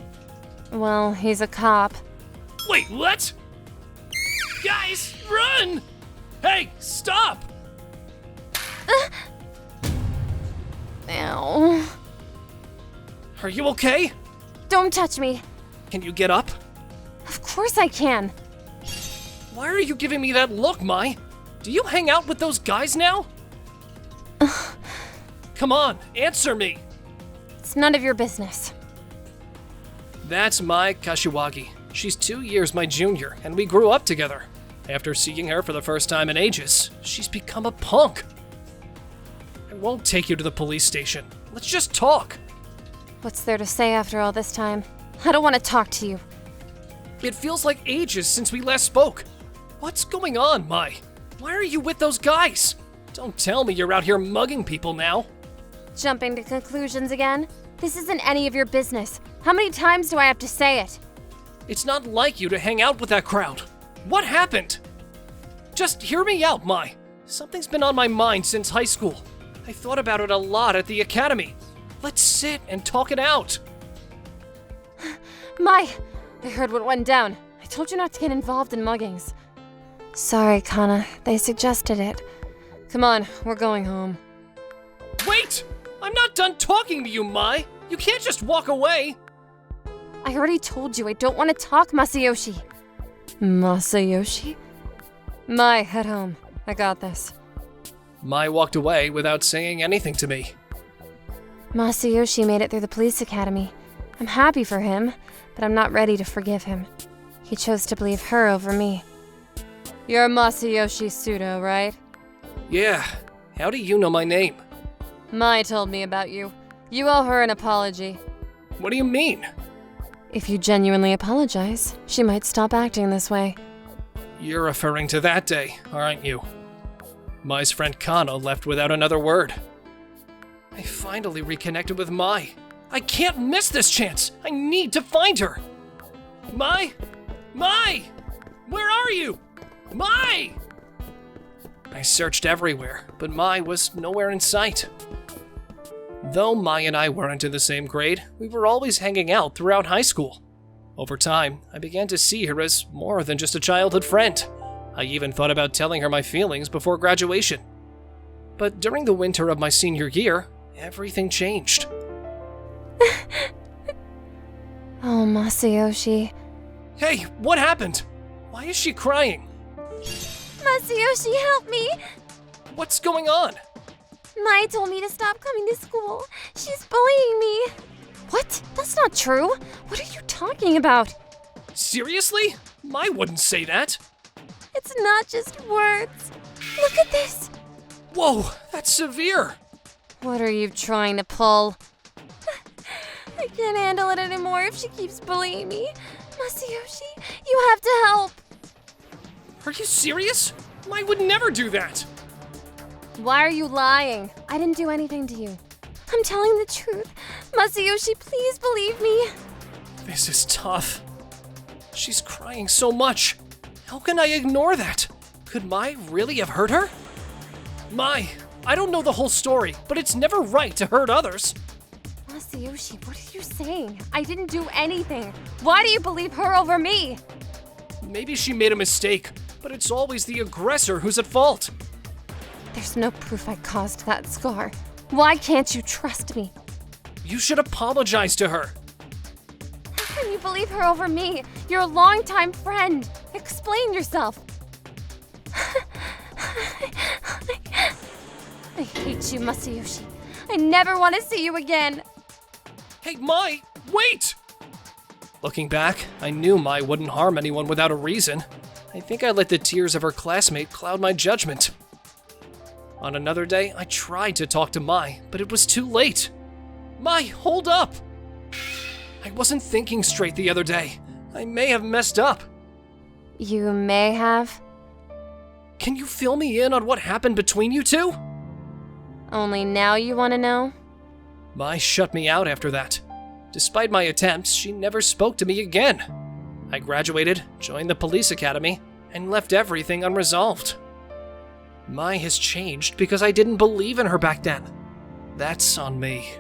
Well, he's a cop. Wait, what? Guys, run! Hey, stop! Ow. Are you okay? Don't touch me. Can you get up? Of course I can. Why are you giving me that look, Mai? Do you hang out with those guys now? Come on, answer me. It's none of your business. That's Mai Kashiwagi. She's 2 years my junior, and we grew up together. After seeing her for the first time in ages, she's become a punk. I won't take you to the police station. Let's just talk. What's there to say after all this time? I don't want to talk to you. It feels like ages since we last spoke. What's going on, Mai? Why are you with those guys? Don't tell me you're out here mugging people now. Jumping to conclusions again? This isn't any of your business. How many times do I have to say it? It's not like you to hang out with that crowd. What happened? Just hear me out, Mai. Something's been on my mind since high school. I thought about it a lot at the academy. Let's sit and talk it out. Mai, I heard what went down. I told you not to get involved in muggings. Sorry, Kana. They suggested it. Come on, we're going home. Wait! I'm not done talking to you, Mai. You can't just walk away. I already told you I don't want to talk, Masayoshi. Masayoshi? Mai, head home. I got this. Mai walked away without saying anything to me. Masayoshi made it through the police academy. I'm happy for him, but I'm not ready to forgive him. He chose to believe her over me. You're Masayoshi Sudo, right? Yeah. How do you know my name? Mai told me about you. You owe her an apology. What do you mean? If you genuinely apologize, she might stop acting this way. You're referring to that day, aren't you? Mai's friend Kana left without another word. I finally reconnected with Mai. I can't miss this chance. I need to find her. Mai? Mai! Where are you? Mai! I searched everywhere, but Mai was nowhere in sight. Though Mai and I weren't in the same grade, we were always hanging out throughout high school. Over time, I began to see her as more than just a childhood friend. I even thought about telling her my feelings before graduation. But during the winter of my senior year, everything changed. Oh, Masayoshi. Hey, what happened? Why is she crying? Masayoshi, help me! What's going on? Mai told me to stop coming to school. She's bullying me. What? That's not true. What are you talking about? Seriously? Mai wouldn't say that. It's not just words. Look at this. Whoa, that's severe. What are you trying to pull? I can't handle it anymore if she keeps bullying me. Masayoshi, you have to help. Are you serious? Mai would never do that. Why are you lying? I didn't do anything to you. I'm telling the truth. Masayoshi, please believe me. This is tough. She's crying so much. How can I ignore that? Could Mai really have hurt her? Mai, I don't know the whole story, but it's never right to hurt others. Masayoshi, what are you saying? I didn't do anything. Why do you believe her over me? Maybe she made a mistake, but it's always the aggressor who's at fault. There's no proof I caused that scar. Why can't you trust me? You should apologize to her. How can you believe her over me? You're a longtime friend. Explain yourself. I hate you, Masayoshi. I never want to see you again. Hey, Mai, wait! Looking back, I knew Mai wouldn't harm anyone without a reason. I think I let the tears of her classmate cloud my judgment. On another day, I tried to talk to Mai, but it was too late. Mai, hold up! I wasn't thinking straight the other day. I may have messed up. You may have? Can you fill me in on what happened between you two? Only now you want to know? Mai shut me out after that. Despite my attempts, she never spoke to me again. I graduated, joined the police academy, and left everything unresolved. Mai has changed because I didn't believe in her back then. That's on me.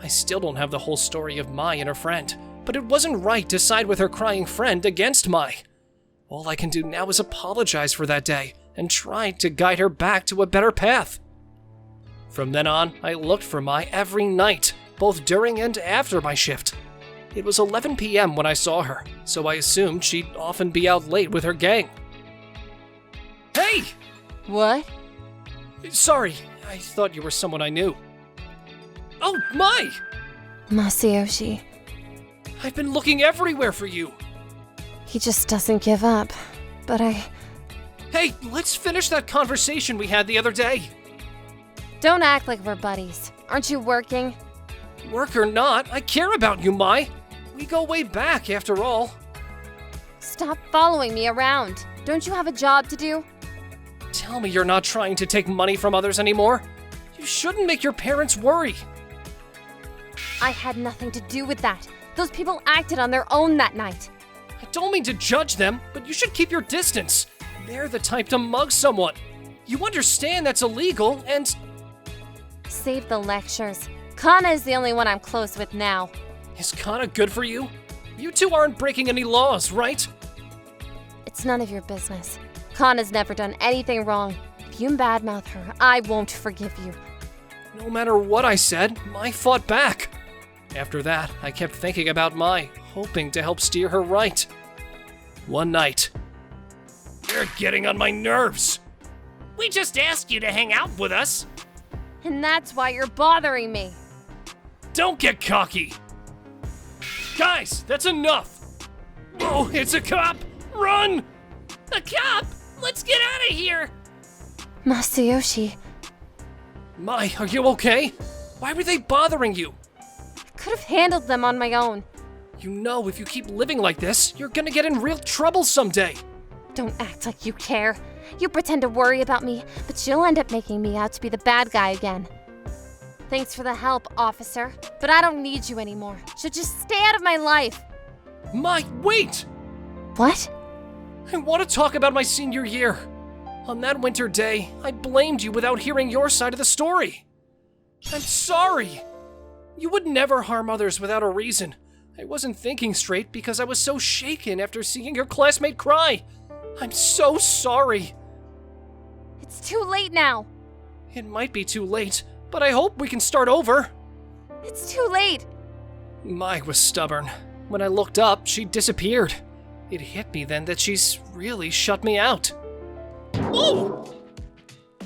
I still don't have the whole story of Mai and her friend, but it wasn't right to side with her crying friend against Mai. All I can do now is apologize for that day and try to guide her back to a better path. From then on, I looked for Mai every night, both during and after my shift. It was 11 p.m. when I saw her, so I assumed she'd often be out late with her gang. Hey! What? Sorry, I thought you were someone I knew. Oh, Mai! Masayoshi. I've been looking everywhere for you. He just doesn't give up. But Hey, let's finish that conversation we had the other day. Don't act like we're buddies. Aren't you working? Work or not, I care about you, Mai. We go way back, after all. Stop following me around. Don't you have a job to do? Tell me you're not trying to take money from others anymore. You shouldn't make your parents worry. I had nothing to do with that. Those people acted on their own that night. I don't mean to judge them, but you should keep your distance. They're the type to mug someone. You understand that's illegal, and... Save the lectures. Kana is the only one I'm close with now. Is Kana good for you? You two aren't breaking any laws, right? It's none of your business. Kana's never done anything wrong. If you badmouth her, I won't forgive you. No matter what I said, Mai fought back. After that, I kept thinking about Mai, hoping to help steer her right. One night. You're getting on my nerves. We just asked you to hang out with us. And that's why you're bothering me. Don't get cocky. Guys, that's enough. Oh, it's a cop. Run! A cop? Let's get out of here. Masayoshi, Mai, are you okay? Why were they bothering you? I could have handled them on my own. You know, if you keep living like this, you're gonna get in real trouble someday. Don't act like you care. You pretend to worry about me, but you'll end up making me out to be the bad guy again. Thanks for the help, officer, but I don't need you anymore. So just stay out of my life. Mai, wait! What? I want to talk about my senior year. On that winter day, I blamed you without hearing your side of the story. I'm sorry. You would never harm others without a reason. I wasn't thinking straight because I was so shaken after seeing your classmate cry. I'm so sorry. It's too late now. It might be too late, but I hope we can start over. It's too late. Mai was stubborn. When I looked up, she disappeared. It hit me then that she's really shut me out. Ooh!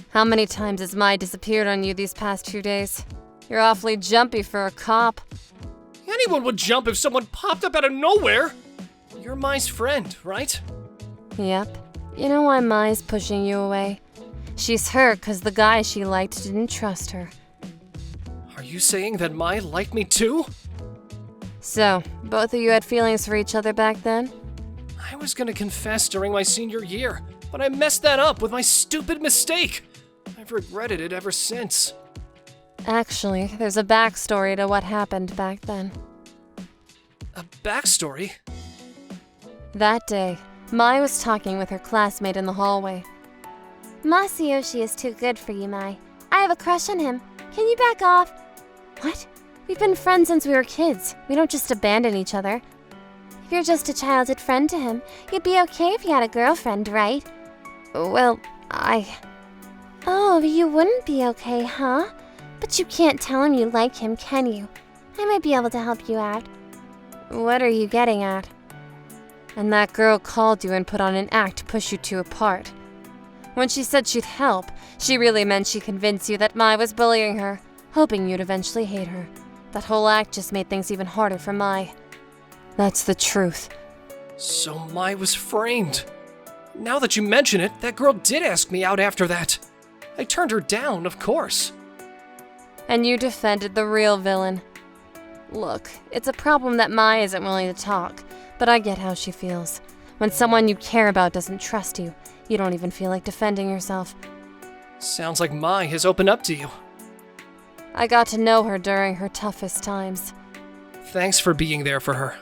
How many times has Mai disappeared on you these past 2 days? You're awfully jumpy for a cop. Anyone would jump if someone popped up out of nowhere. You're Mai's friend, right? Yep. You know why Mai's pushing you away? She's hurt because the guy she liked didn't trust her. Are you saying that Mai liked me too? So, both of you had feelings for each other back then? I was gonna confess during my senior year, but I messed that up with my stupid mistake. I've regretted it ever since. Actually, there's a backstory to what happened back then. A backstory? That day, Mai was talking with her classmate in the hallway. Masayoshi is too good for you, Mai. I have a crush on him. Can you back off? What? We've been friends since we were kids. We don't just abandon each other. If you're just a childhood friend to him, you'd be okay if you had a girlfriend, right? Well, Oh, you wouldn't be okay, huh? But you can't tell him you like him, can you? I might be able to help you out. What are you getting at? And that girl called you and put on an act to push you two apart. When she said she'd help, she really meant she'd convince you that Mai was bullying her, hoping you'd eventually hate her. That whole act just made things even harder for Mai. That's the truth. So Mai was framed. Now that you mention it, that girl did ask me out after that. I turned her down, of course. And you defended the real villain. Look, it's a problem that Mai isn't willing to talk, but I get how she feels. When someone you care about doesn't trust you, you don't even feel like defending yourself. Sounds like Mai has opened up to you. I got to know her during her toughest times. Thanks for being there for her.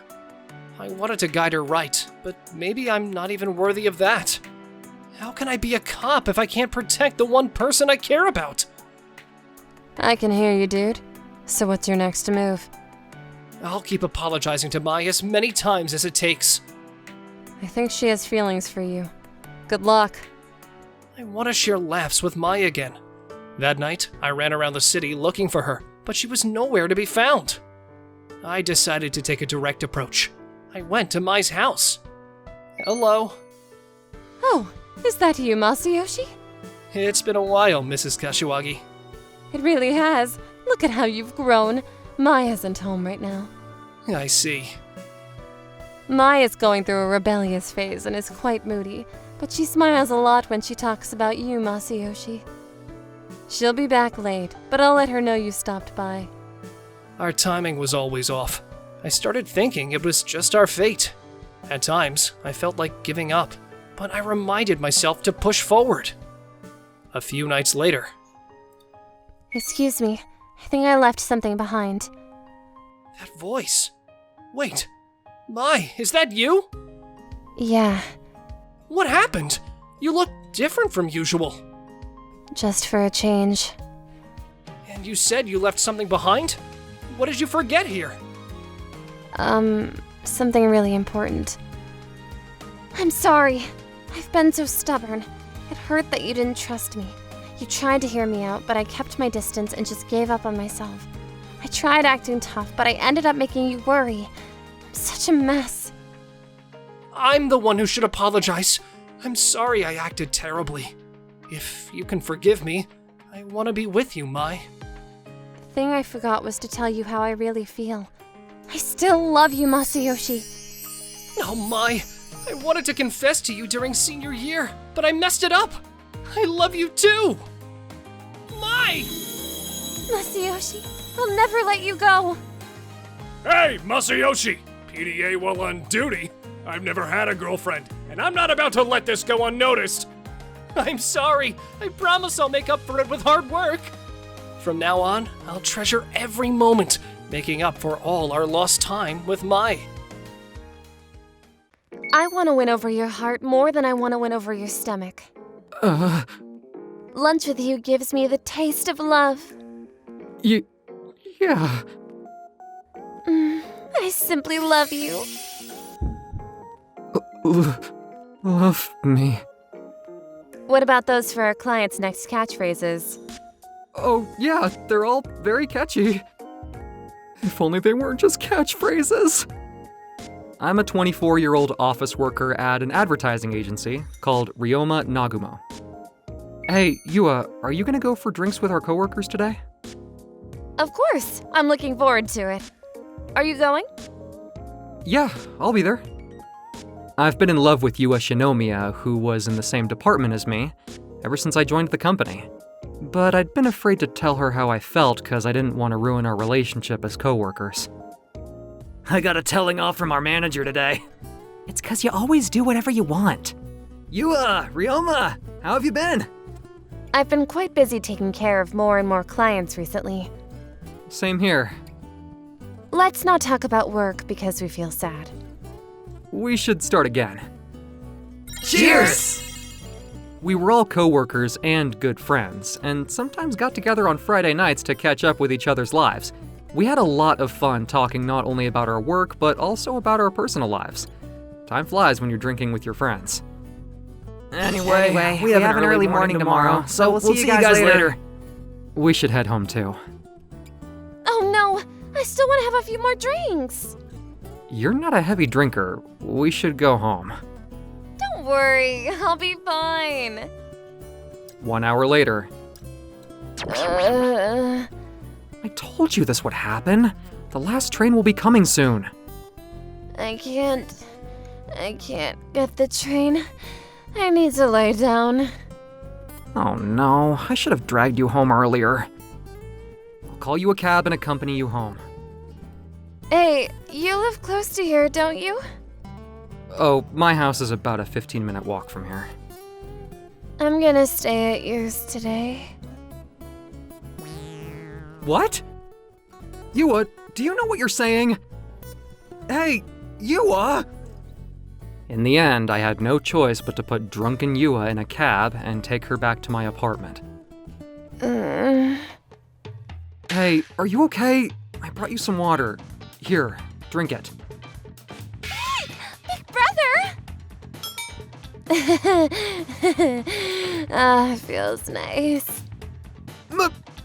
I wanted to guide her right, but maybe I'm not even worthy of that. How can I be a cop if I can't protect the one person I care about? I can hear you, dude. So what's your next move? I'll keep apologizing to Mai as many times as it takes. I think she has feelings for you. Good luck. I want to share laughs with Mai again. That night, I ran around the city looking for her, but she was nowhere to be found. I decided to take a direct approach. I went to Mai's house. Hello. Oh, is that you, Masayoshi? It's been a while, Mrs. Kashiwagi. It really has. Look at how you've grown. Mai isn't home right now. I see. Mai is going through a rebellious phase and is quite moody, but she smiles a lot when she talks about you, Masayoshi. She'll be back late, but I'll let her know you stopped by. Our timing was always off. I started thinking it was just our fate. At times, I felt like giving up, but I reminded myself to push forward. A few nights later. Excuse me, I think I left something behind. That voice. Wait. Mai, is that you? Yeah, What happened? You look different from usual. just for a change. And you said you left something behind? What did you forget here? Something really important. I'm sorry. I've been so stubborn. It hurt that you didn't trust me. You tried to hear me out, but I kept my distance and just gave up on myself. I tried acting tough, but I ended up making you worry. I'm such a mess. I'm the one who should apologize. I'm sorry I acted terribly. If you can forgive me, I want to be with you, Mai. The thing I forgot was to tell you how I really feel. I still love you, Masayoshi. Oh, Mai, I wanted to confess to you during senior year, but I messed it up. I love you too. Mai! Masayoshi, I'll never let you go. Hey, Masayoshi! PDA while on duty? I've never had a girlfriend, and I'm not about to let this go unnoticed! I'm sorry. I promise I'll make up for it with hard work. From now on, I'll treasure every moment, making up for all our lost time with Mai. I want to win over your heart more than I want to win over your stomach. Lunch with you gives me the taste of love. Yeah. I simply love you. Love me. What about those for our clients' next catchphrases? Oh, yeah, they're all very catchy. If only they weren't just catchphrases. I'm a 24-year-old office worker at an advertising agency called Ryoma Nagumo. Hey, Yua, are you gonna go for drinks with our coworkers today? Of course, I'm looking forward to it. Are you going? Yeah, I'll be there. I've been in love with Yua Shinomiya, who was in the same department as me, ever since I joined the company. But I'd been afraid to tell her how I felt because I didn't want to ruin our relationship as coworkers. I got a telling off from our manager today. It's because you always do whatever you want. Yua, Ryoma, how have you been? I've been quite busy taking care of more and more clients recently. Same here. Let's not talk about work because we feel sad. We should start again. Cheers! We were all coworkers and good friends, and sometimes got together on Friday nights to catch up with each other's lives. We had a lot of fun talking not only about our work, but also about our personal lives. Time flies when you're drinking with your friends. Anyway, we have an early morning tomorrow, so we'll see you guys later. We should head home too. Oh no, I still want to have a few more drinks. You're not a heavy drinker. We should go home. Don't worry, I'll be fine. 1 hour later. Uh, I told you this would happen. The last train will be coming soon. I can't get the train. I need to lie down. Oh no, I should have dragged you home earlier. I'll call you a cab and accompany you home. Hey, you live close to here, don't you? Oh, my house is about a 15-minute walk from here. I'm gonna stay at yours today. What? Yua, do you know what you're saying? Hey, Yua! In the end, I had no choice but to put drunken Yua in a cab and take her back to my apartment. Hey, are you okay? I brought you some water. Here, drink it. Big brother! Feels nice.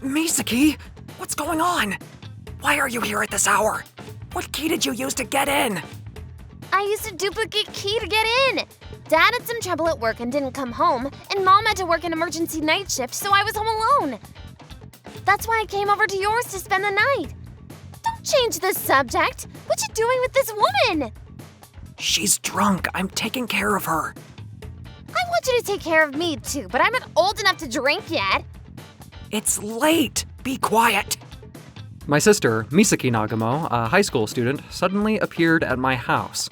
Misaki, what's going on? Why are you here at this hour? What key did you use to get in? I used a duplicate key to get in. Dad had some trouble at work and didn't come home, and Mom had to work an emergency night shift, so I was home alone. That's why I came over to yours to spend the night. Don't change the subject. What you doing with this woman? She's drunk. I'm taking care of her. I want you to take care of me too, but I'm not old enough to drink yet. It's late. Be quiet. My sister, Misaki Nagamo, a high school student, suddenly appeared at my house.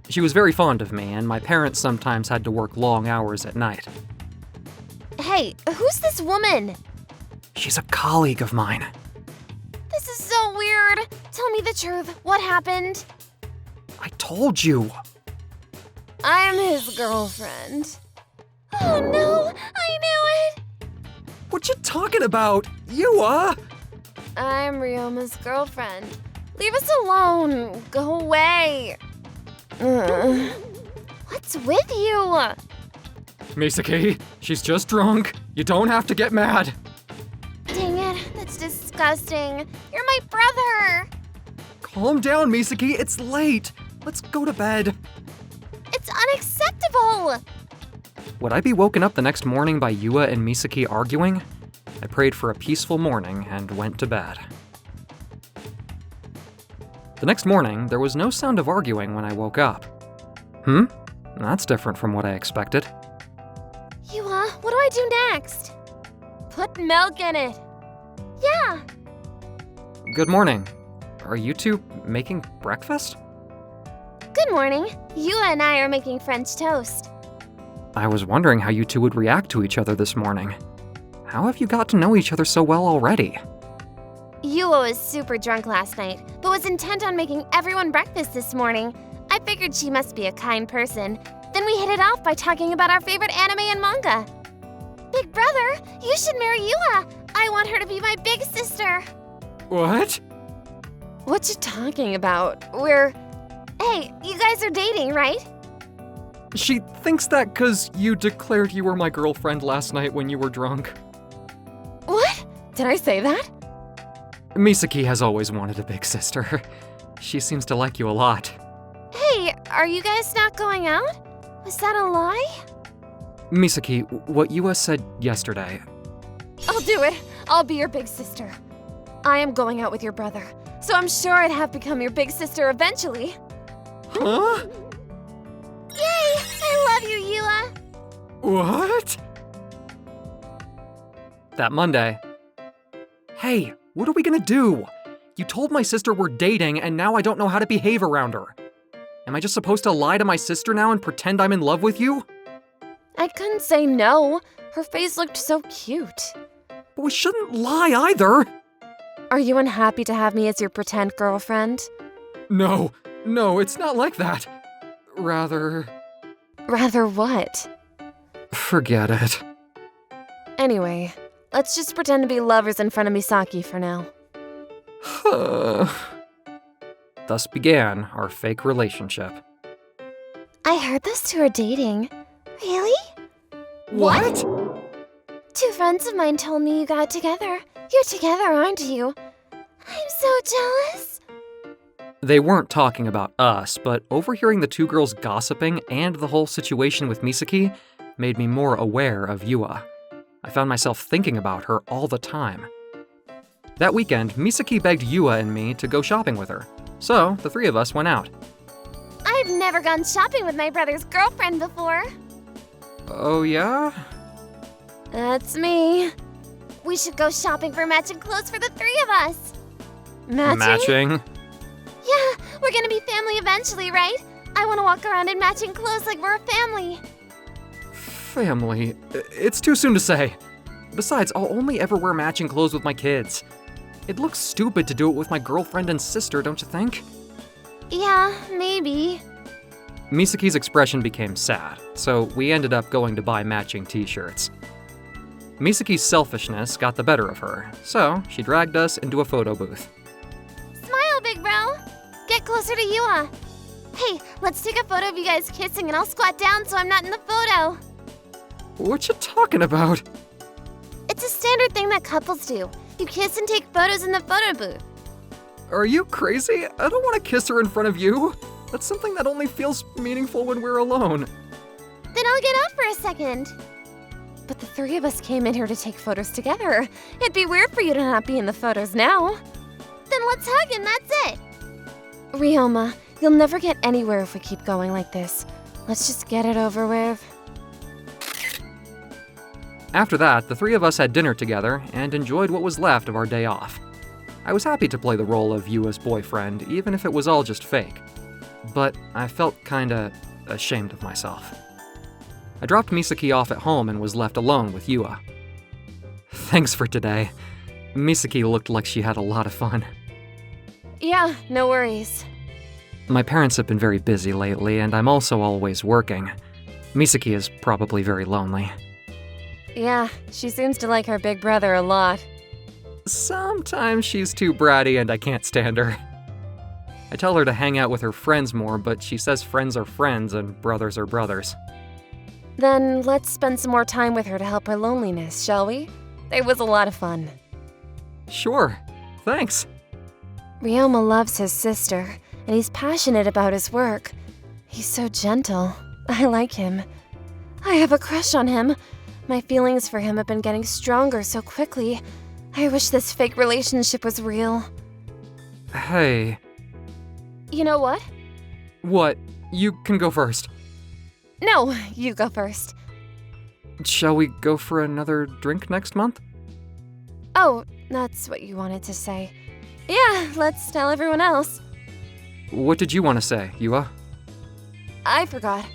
She was very fond of me, and my parents sometimes had to work long hours at night. Hey, who's this woman? She's a colleague of mine. This is so weird. Tell me the truth. What happened? I told you. I'm his girlfriend. Oh no, I knew it. What you talking about? Yua? I'm Ryoma's girlfriend. Leave us alone. Go away. What's with you? Misaki, she's just drunk. You don't have to get mad. Dang it, that's disgusting. You're my brother. Calm down, Misaki. It's late. Let's go to bed. It's unacceptable. Would I be woken up the next morning by Yua and Misaki arguing? I prayed for a peaceful morning and went to bed. The next morning, there was no sound of arguing when I woke up. That's different from what I expected. Yua, what do I do next? Put milk in it. Yeah. Good morning. Are you two making breakfast? Good morning. Yua and I are making French toast. I was wondering how you two would react to each other this morning. How have you got to know each other so well already? Yua was super drunk last night, but was intent on making everyone breakfast this morning. I figured she must be a kind person. Then we hit it off by talking about our favorite anime and manga. Big brother, you should marry Yua. I want her to be my big sister. What? What you talking about? Hey, you guys are dating, right? She thinks that 'cause you declared you were my girlfriend last night when you were drunk. What? Did I say that? Misaki has always wanted a big sister. She seems to like you a lot. Hey, are you guys not going out? Was that a lie? Misaki, what Yua said yesterday. I'll do it. I'll be your big sister. I am going out with your brother, so I'm sure I'd have become your big sister eventually. Huh? Yay! I love you, Yua! What? That Monday. Hey, what are we gonna do? You told my sister we're dating, and now I don't know how to behave around her. Am I just supposed to lie to my sister now and pretend I'm in love with you? I couldn't say no. Her face looked so cute. But we shouldn't lie either. Are you unhappy to have me as your pretend girlfriend? No, it's not like that. Rather what? forget it. Anyway, let's just pretend to be lovers in front of Misaki for now. Thus began our fake relationship. I heard those two are dating. Really? What? Two friends of mine told me you got together. You're together, aren't you? I'm so jealous. They weren't talking about us, but overhearing the two girls gossiping and the whole situation with Misaki made me more aware of Yua. I found myself thinking about her all the time. That weekend, Misaki begged Yua and me to go shopping with her, so the three of us went out. I've never gone shopping with my brother's girlfriend before. Oh yeah? That's me. We should go shopping for matching clothes for the three of us. Matching? Yeah, we're gonna be family eventually, right? I wanna walk around in matching clothes like we're a family. family. It's too soon to say. Besides, I'll only ever wear matching clothes with my kids. It looks stupid to do it with my girlfriend and sister, don't you think? Yeah, maybe. Misaki's expression became sad, so we ended up going to buy matching t-shirts. Misaki's selfishness got the better of her, so she dragged us into a photo booth. Smile, big bro. Get closer to Yua. Hey, let's take a photo of you guys kissing and I'll squat down so I'm not in the photo. What you talking about? It's a standard thing that couples do. You kiss and take photos in the photo booth. Are you crazy? I don't want to kiss her in front of you. That's something that only feels meaningful when we're alone. Then I'll get off for a second. But the three of us came in here to take photos together. It'd be weird for you to not be in the photos now. Then let's hug and that's it. Ryoma, you'll never get anywhere if we keep going like this. Let's just get it over with. After that, the three of us had dinner together and enjoyed what was left of our day off. I was happy to play the role of Yua's boyfriend, even if it was all just fake. But I felt kinda ashamed of myself. I dropped Misaki off at home and was left alone with Yua. Thanks for today. Misaki looked like she had a lot of fun. Yeah, no worries. My parents have been very busy lately, and I'm also always working. Misaki is probably very lonely. Yeah, she seems to like her big brother a lot. Sometimes she's too bratty and I can't stand her. I tell her to hang out with her friends more, but she says friends are friends and brothers are brothers. Then let's spend some more time with her to help her loneliness, shall we? It was a lot of fun. Sure, thanks. Ryoma loves his sister, and he's passionate about his work. He's so gentle. I like him. I have a crush on him. My feelings for him have been getting stronger so quickly. I wish this fake relationship was real. Hey. You know what? What? You can go first. No, you go first. Shall we go for another drink next month? Oh, that's what you wanted to say. Yeah, let's tell everyone else. What did you want to say, Yua? I forgot.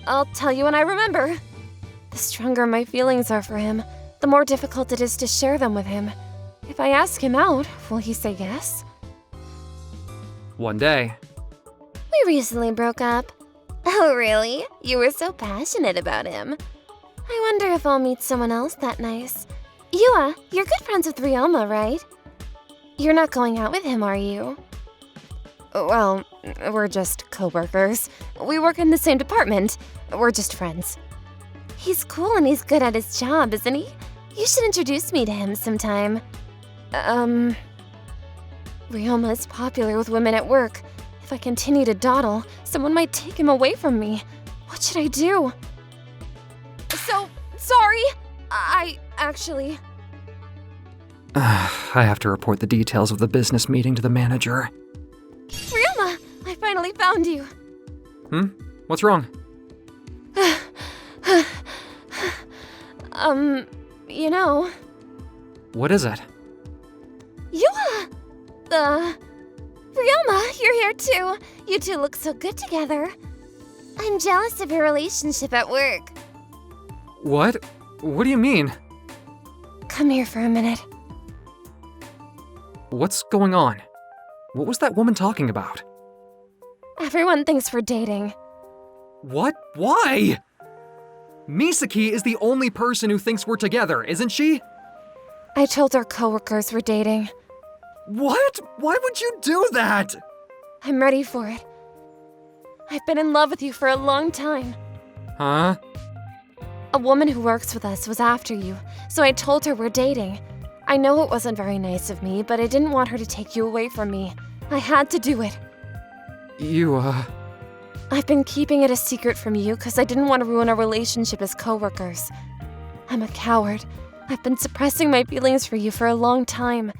I'll tell you when I remember. The stronger my feelings are for him, the more difficult it is to share them with him. If I ask him out, will he say yes? One day. We recently broke up. Oh, really? You were so passionate about him. I wonder if I'll meet someone else that nice. Yua, you're good friends with Ryoma, right? You're not going out with him, are you? Well, we're just co-workers. We work in the same department. We're just friends. He's cool and he's good at his job, isn't he? You should introduce me to him sometime. Ryoma is popular with women at work. If I continue to dawdle, someone might take him away from me. What should I do? So, sorry. I actually... I have to report the details of the business meeting to the manager. Ryoma, I finally found you. What's wrong? You know... What is it? Yua! Ryoma, you're here too. You two look so good together. I'm jealous of your relationship at work. What? What do you mean? Come here for a minute. What's going on? What was that woman talking about? Everyone thinks we're dating. What? Why? Misaki is the only person who thinks we're together, isn't she? I told our coworkers we're dating. What? Why would you do that? I'm ready for it. I've been in love with you for a long time. Huh? A woman who works with us was after you, so I told her we're dating. I know it wasn't very nice of me, but I didn't want her to take you away from me. I had to do it. I've been keeping it a secret from you because I didn't want to ruin our relationship as coworkers. I'm a coward. I've been suppressing my feelings for you for a long time.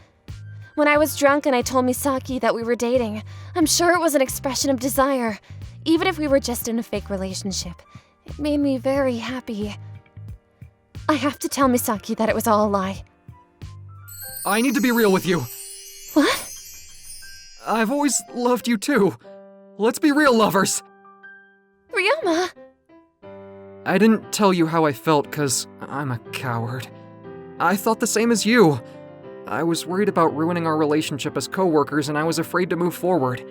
When I was drunk and I told Misaki that we were dating, I'm sure it was an expression of desire. Even if we were just in a fake relationship, it made me very happy. I have to tell Misaki that it was all a lie. I need to be real with you. What? I've always loved you too. Let's be real lovers. Ryoma! I didn't tell you how I felt because I'm a coward. I thought the same as you. I was worried about ruining our relationship as coworkers, and I was afraid to move forward.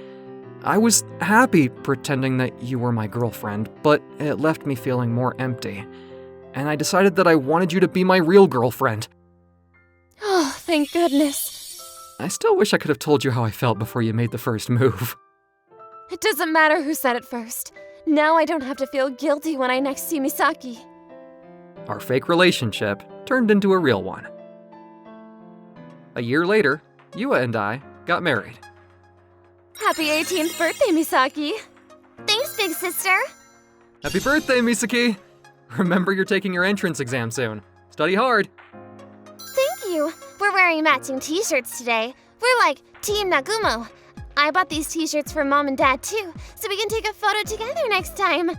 I was happy pretending that you were my girlfriend, but it left me feeling more empty. And I decided that I wanted you to be my real girlfriend. Oh, thank goodness. I still wish I could have told you how I felt before you made the first move. It doesn't matter who said it first. Now I don't have to feel guilty when I next see Misaki. Our fake relationship turned into a real one. A year later, Yua and I got married. Happy 18th birthday, Misaki. Thanks, big sister. Happy birthday, Misaki! Remember you're taking your entrance exam soon. Study hard. Thank you. We're wearing matching t-shirts today. We're like Team Nagumo. I bought these t-shirts for Mom and Dad too, so we can take a photo together next time.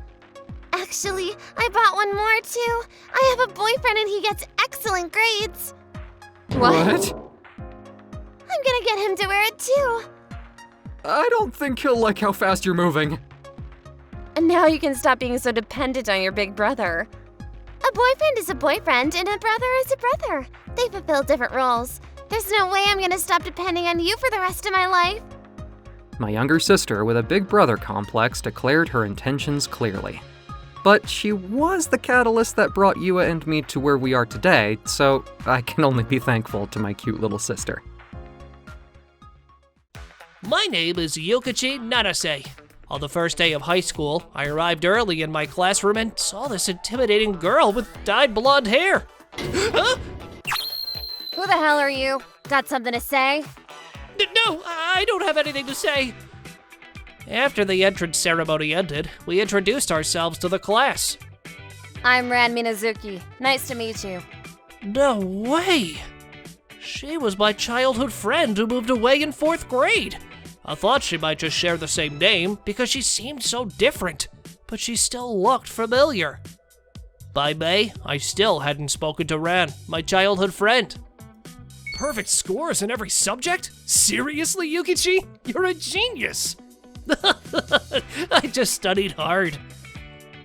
Actually, I bought one more too. I have a boyfriend and he gets excellent grades. What? I'm gonna get him to wear it too. I don't think he'll like how fast you're moving. And now you can stop being so dependent on your big brother. A boyfriend is a boyfriend and a brother is a brother. They fulfill different roles. There's no way I'm gonna stop depending on you for the rest of my life. My younger sister with a big brother complex declared her intentions clearly. But she was the catalyst that brought Yua and me to where we are today, so I can only be thankful to my cute little sister. My name is Yukichi Nanase. On the first day of high school, I arrived early in my classroom and saw this intimidating girl with dyed blonde hair. Huh? Who the hell are you? Got something to say? No, I don't have anything to say. After the entrance ceremony ended, we introduced ourselves to the class. I'm Ran Minazuki. Nice to meet you. No way! She was my childhood friend who moved away in 4th grade. I thought she might just share the same name because she seemed so different, but she still looked familiar. By May, I still hadn't spoken to Ran, my childhood friend. Perfect scores in every subject? Seriously, Yukichi? You're a genius! I just studied hard.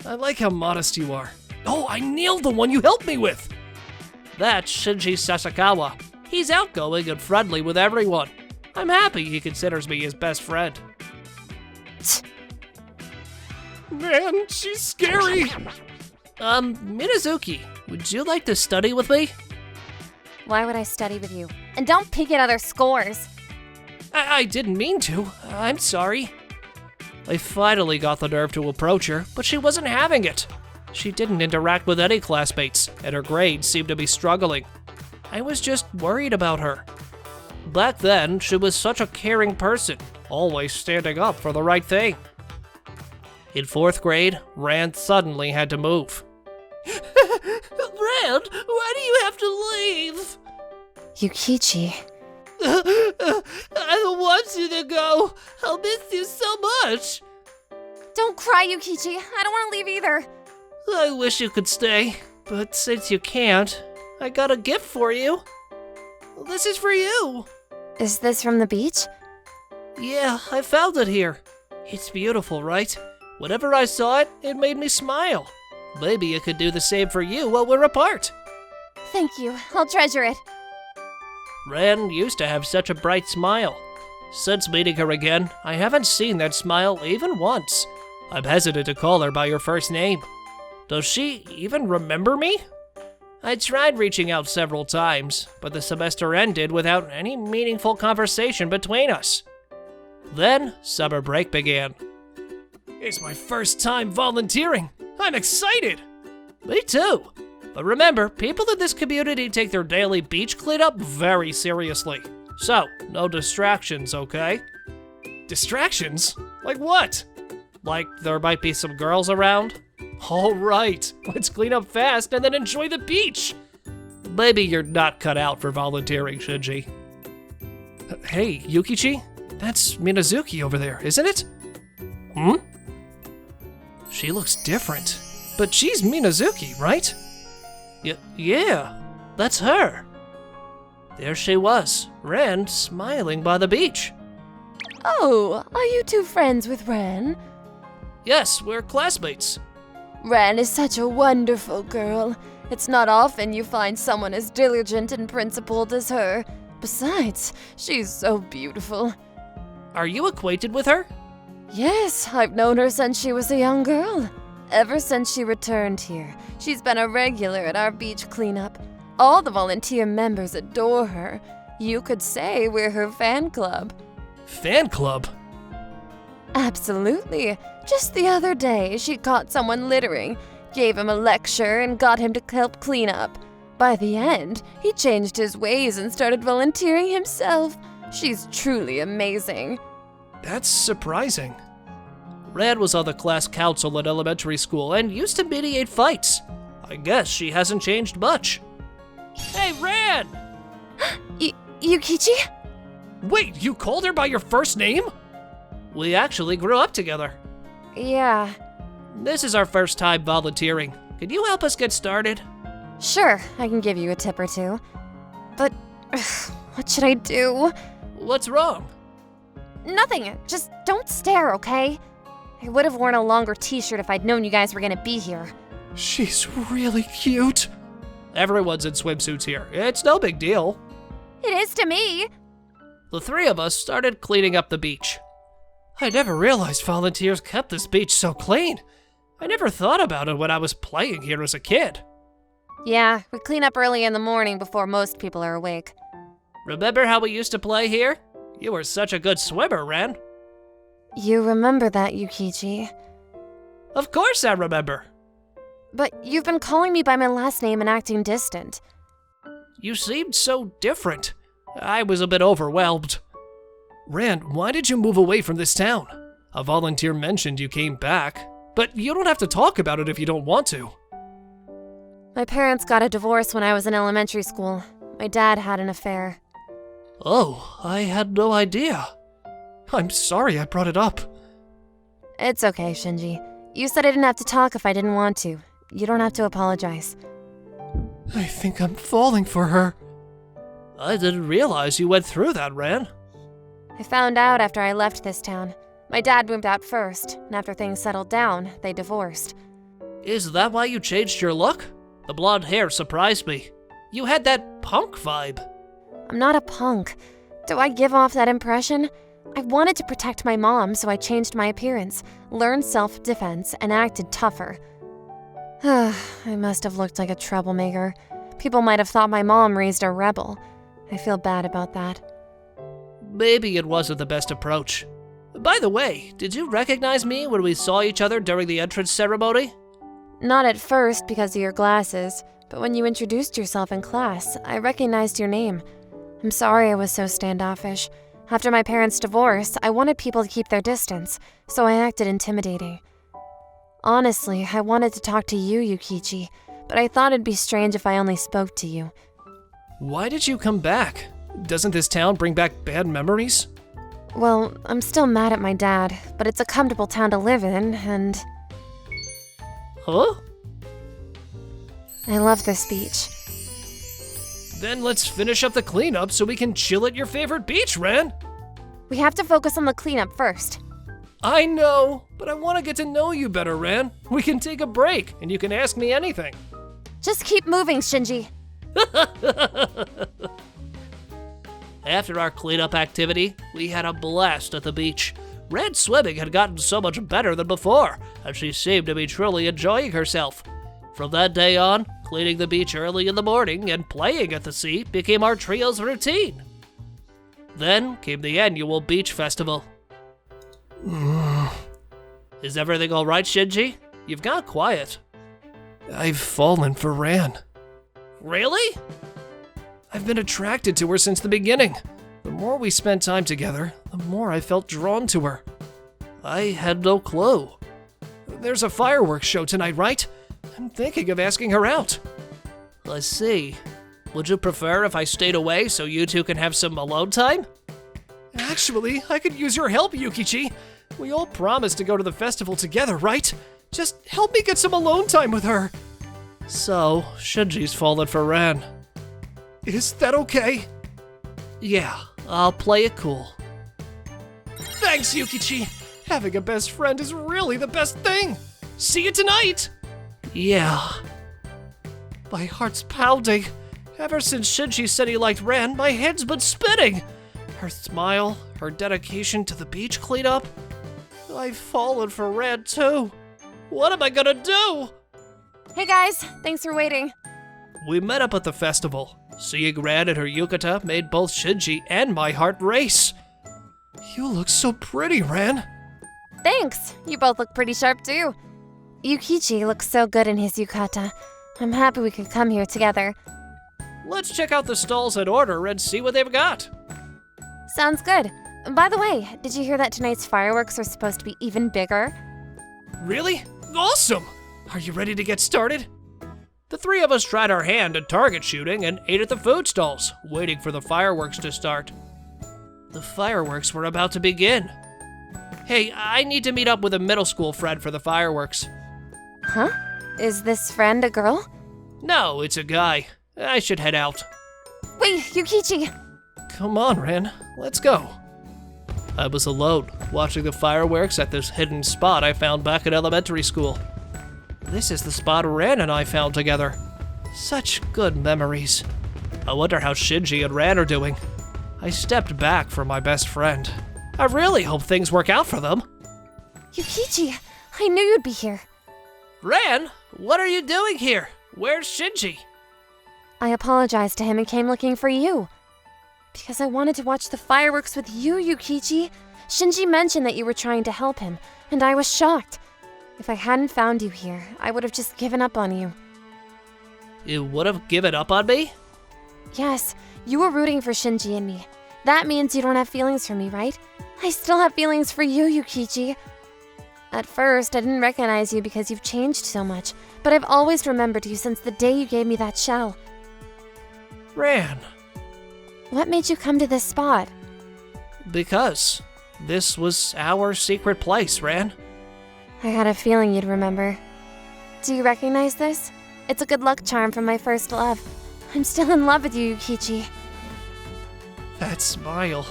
I like how modest you are. Oh, I nailed the one you helped me with! That's Shinji Sasakawa. He's outgoing and friendly with everyone. I'm happy he considers me his best friend. Man, she's scary! Minazuki, would you like to study with me? Why would I study with you? And don't peek at other scores. I didn't mean to. I'm sorry. I finally got the nerve to approach her, but she wasn't having it. She didn't interact with any classmates, and her grades seemed to be struggling. I was just worried about her. Back then, she was such a caring person, always standing up for the right thing. In 4th grade, Rand suddenly had to move. Rand, why do you have to leave? Yukichi. I don't want you to go. I'll miss you so much. Don't cry, Yukichi. I don't want to leave either. I wish you could stay, but since you can't, I got a gift for you. This is for you. Is this from the beach? Yeah, I found it here. It's beautiful, right? Whenever I saw it, it made me smile. Maybe it could do the same for you while we're apart. Thank you. I'll treasure it. Ren used to have such a bright smile. Since meeting her again, I haven't seen that smile even once. I'm hesitant to call her by her first name. Does she even remember me? I tried reaching out several times, but the semester ended without any meaningful conversation between us. Then, summer break began. It's my first time volunteering. I'm excited! Me too. But remember, people in this community take their daily beach cleanup very seriously. So, no distractions, okay? Distractions? Like what? Like there might be some girls around? All right, let's clean up fast and then enjoy the beach. Maybe you're not cut out for volunteering, Shinji. Hey, Yukichi, that's Minazuki over there, isn't it? Hmm? She looks different, but she's Minazuki, right? Yeah, that's her. There she was, Ren, smiling by the beach. Oh, are you two friends with Ren? Yes, we're classmates. Ran is such a wonderful girl. It's not often you find someone as diligent and principled as her. Besides, she's so beautiful. Are you acquainted with her? Yes, I've known her since she was a young girl. Ever since she returned here, she's been a regular at our beach cleanup. All the volunteer members adore her. You could say we're her fan club. Fan club? Absolutely. Just the other day, she caught someone littering, gave him a lecture, and got him to help clean up. By the end, he changed his ways and started volunteering himself. She's truly amazing. That's surprising. Ran was on the class council at elementary school and used to mediate fights. I guess she hasn't changed much. Hey, Ran! Yukichi? Wait, you called her by your first name? We actually grew up together. Yeah. This is our first time volunteering. Could you help us get started? Sure, I can give you a tip or two. But, what should I do? What's wrong? Nothing, just don't stare, okay? I would have worn a longer t-shirt if I'd known you guys were gonna be here. She's really cute. Everyone's in swimsuits here. It's no big deal. It is to me. The three of us started cleaning up the beach. I never realized volunteers kept this beach so clean. I never thought about it when I was playing here as a kid. Yeah, we clean up early in the morning before most people are awake. Remember how we used to play here? You were such a good swimmer, Ren. You remember that, Yukichi. Of course I remember. But you've been calling me by my last name and acting distant. You seemed so different. I was a bit overwhelmed. Ren, why did you move away from this town? A volunteer mentioned you came back, but you don't have to talk about it if you don't want to. My parents got a divorce when I was in elementary school. My dad had an affair. Oh, I had no idea. I'm sorry I brought it up. It's okay, Shinji. You said I didn't have to talk if I didn't want to. You don't have to apologize. I think I'm falling for her. I didn't realize you went through that, Ren. I found out after I left this town. My dad moved out first, and after things settled down, they divorced. Is that why you changed your look? The blonde hair surprised me. You had that punk vibe. I'm not a punk. Do I give off that impression? I wanted to protect my mom, so I changed my appearance, learned self-defense, and acted tougher. I must have looked like a troublemaker. People might have thought my mom raised a rebel. I feel bad about that. Maybe it wasn't the best approach. By the way, did you recognize me when we saw each other during the entrance ceremony? Not at first because of your glasses, but when you introduced yourself in class, I recognized your name. I'm sorry I was so standoffish. After my parents' divorce, I wanted people to keep their distance, so I acted intimidating. Honestly, I wanted to talk to you, Yukichi, but I thought it'd be strange if I only spoke to you. Why did you come back? Doesn't this town bring back bad memories? Well, I'm still mad at my dad, but it's a comfortable town to live in, and Huh? I love this beach. Then let's finish up the cleanup so we can chill at your favorite beach, Ren. We have to focus on the cleanup first. I know, but I want to get to know you better, Ren. We can take a break, and you can ask me anything. Just keep moving, Shinji. After our cleanup activity, we had a blast at the beach. Red's swimming had gotten so much better than before, and she seemed to be truly enjoying herself. From that day on, cleaning the beach early in the morning and playing at the sea became our trio's routine. Then came the annual beach festival. Is everything all right, Shinji? You've got quiet. I've fallen for Ran. Really? I've been attracted to her since the beginning. The more we spent time together, the more I felt drawn to her. I had no clue. There's a fireworks show tonight, right? I'm thinking of asking her out. Let's see. Would you prefer if I stayed away so you two can have some alone time? Actually, I could use your help, Yukichi. We all promised to go to the festival together, right? Just help me get some alone time with her. So, Shinji's fallen for Ran. Is that okay? Yeah, I'll play it cool. Thanks, Yukichi. Having a best friend is really the best thing. See you tonight! Yeah. My heart's pounding. Ever since Shinji said he liked Ren, my head's been spinning. Her smile, her dedication to the beach cleanup. I've fallen for Ren too. What am I gonna do? Hey guys, thanks for waiting. We met up at the festival. Seeing Ren and her yukata made both Shinji and my heart race. You look so pretty, Ren. Thanks. You both look pretty sharp too. Yukichi looks so good in his yukata. I'm happy we could come here together. Let's check out the stalls in order and see what they've got. Sounds good. By the way, did you hear that tonight's fireworks are supposed to be even bigger? Really? Awesome! Are you ready to get started? The three of us tried our hand at target shooting and ate at the food stalls, waiting for the fireworks to start. The fireworks were about to begin. Hey, I need to meet up with a middle school friend for the fireworks. Huh? Is this friend a girl? No, it's a guy. I should head out. Wait, Yukichi! Come on, Ren. Let's go. I was alone, watching the fireworks at this hidden spot I found back in elementary school. This is the spot Ren and I found together. Such good memories. I wonder how Shinji and Ren are doing. I stepped back from my best friend. I really hope things work out for them. Yukichi, I knew you'd be here. Ren, what are you doing here? Where's Shinji? I apologized to him and came looking for you. Because I wanted to watch the fireworks with you, Yukichi. Shinji mentioned that you were trying to help him, and I was shocked. If I hadn't found you here, I would have just given up on you. You would have given up on me? Yes, you were rooting for Shinji and me. That means you don't have feelings for me, right? I still have feelings for you, Yukichi. At first, I didn't recognize you because you've changed so much, but I've always remembered you since the day you gave me that shell. Ren. What made you come to this spot? Because this was our secret place, Ren. I had a feeling you'd remember. Do you recognize this? It's a good luck charm from my first love. I'm still in love with you, Yukichi. That smile.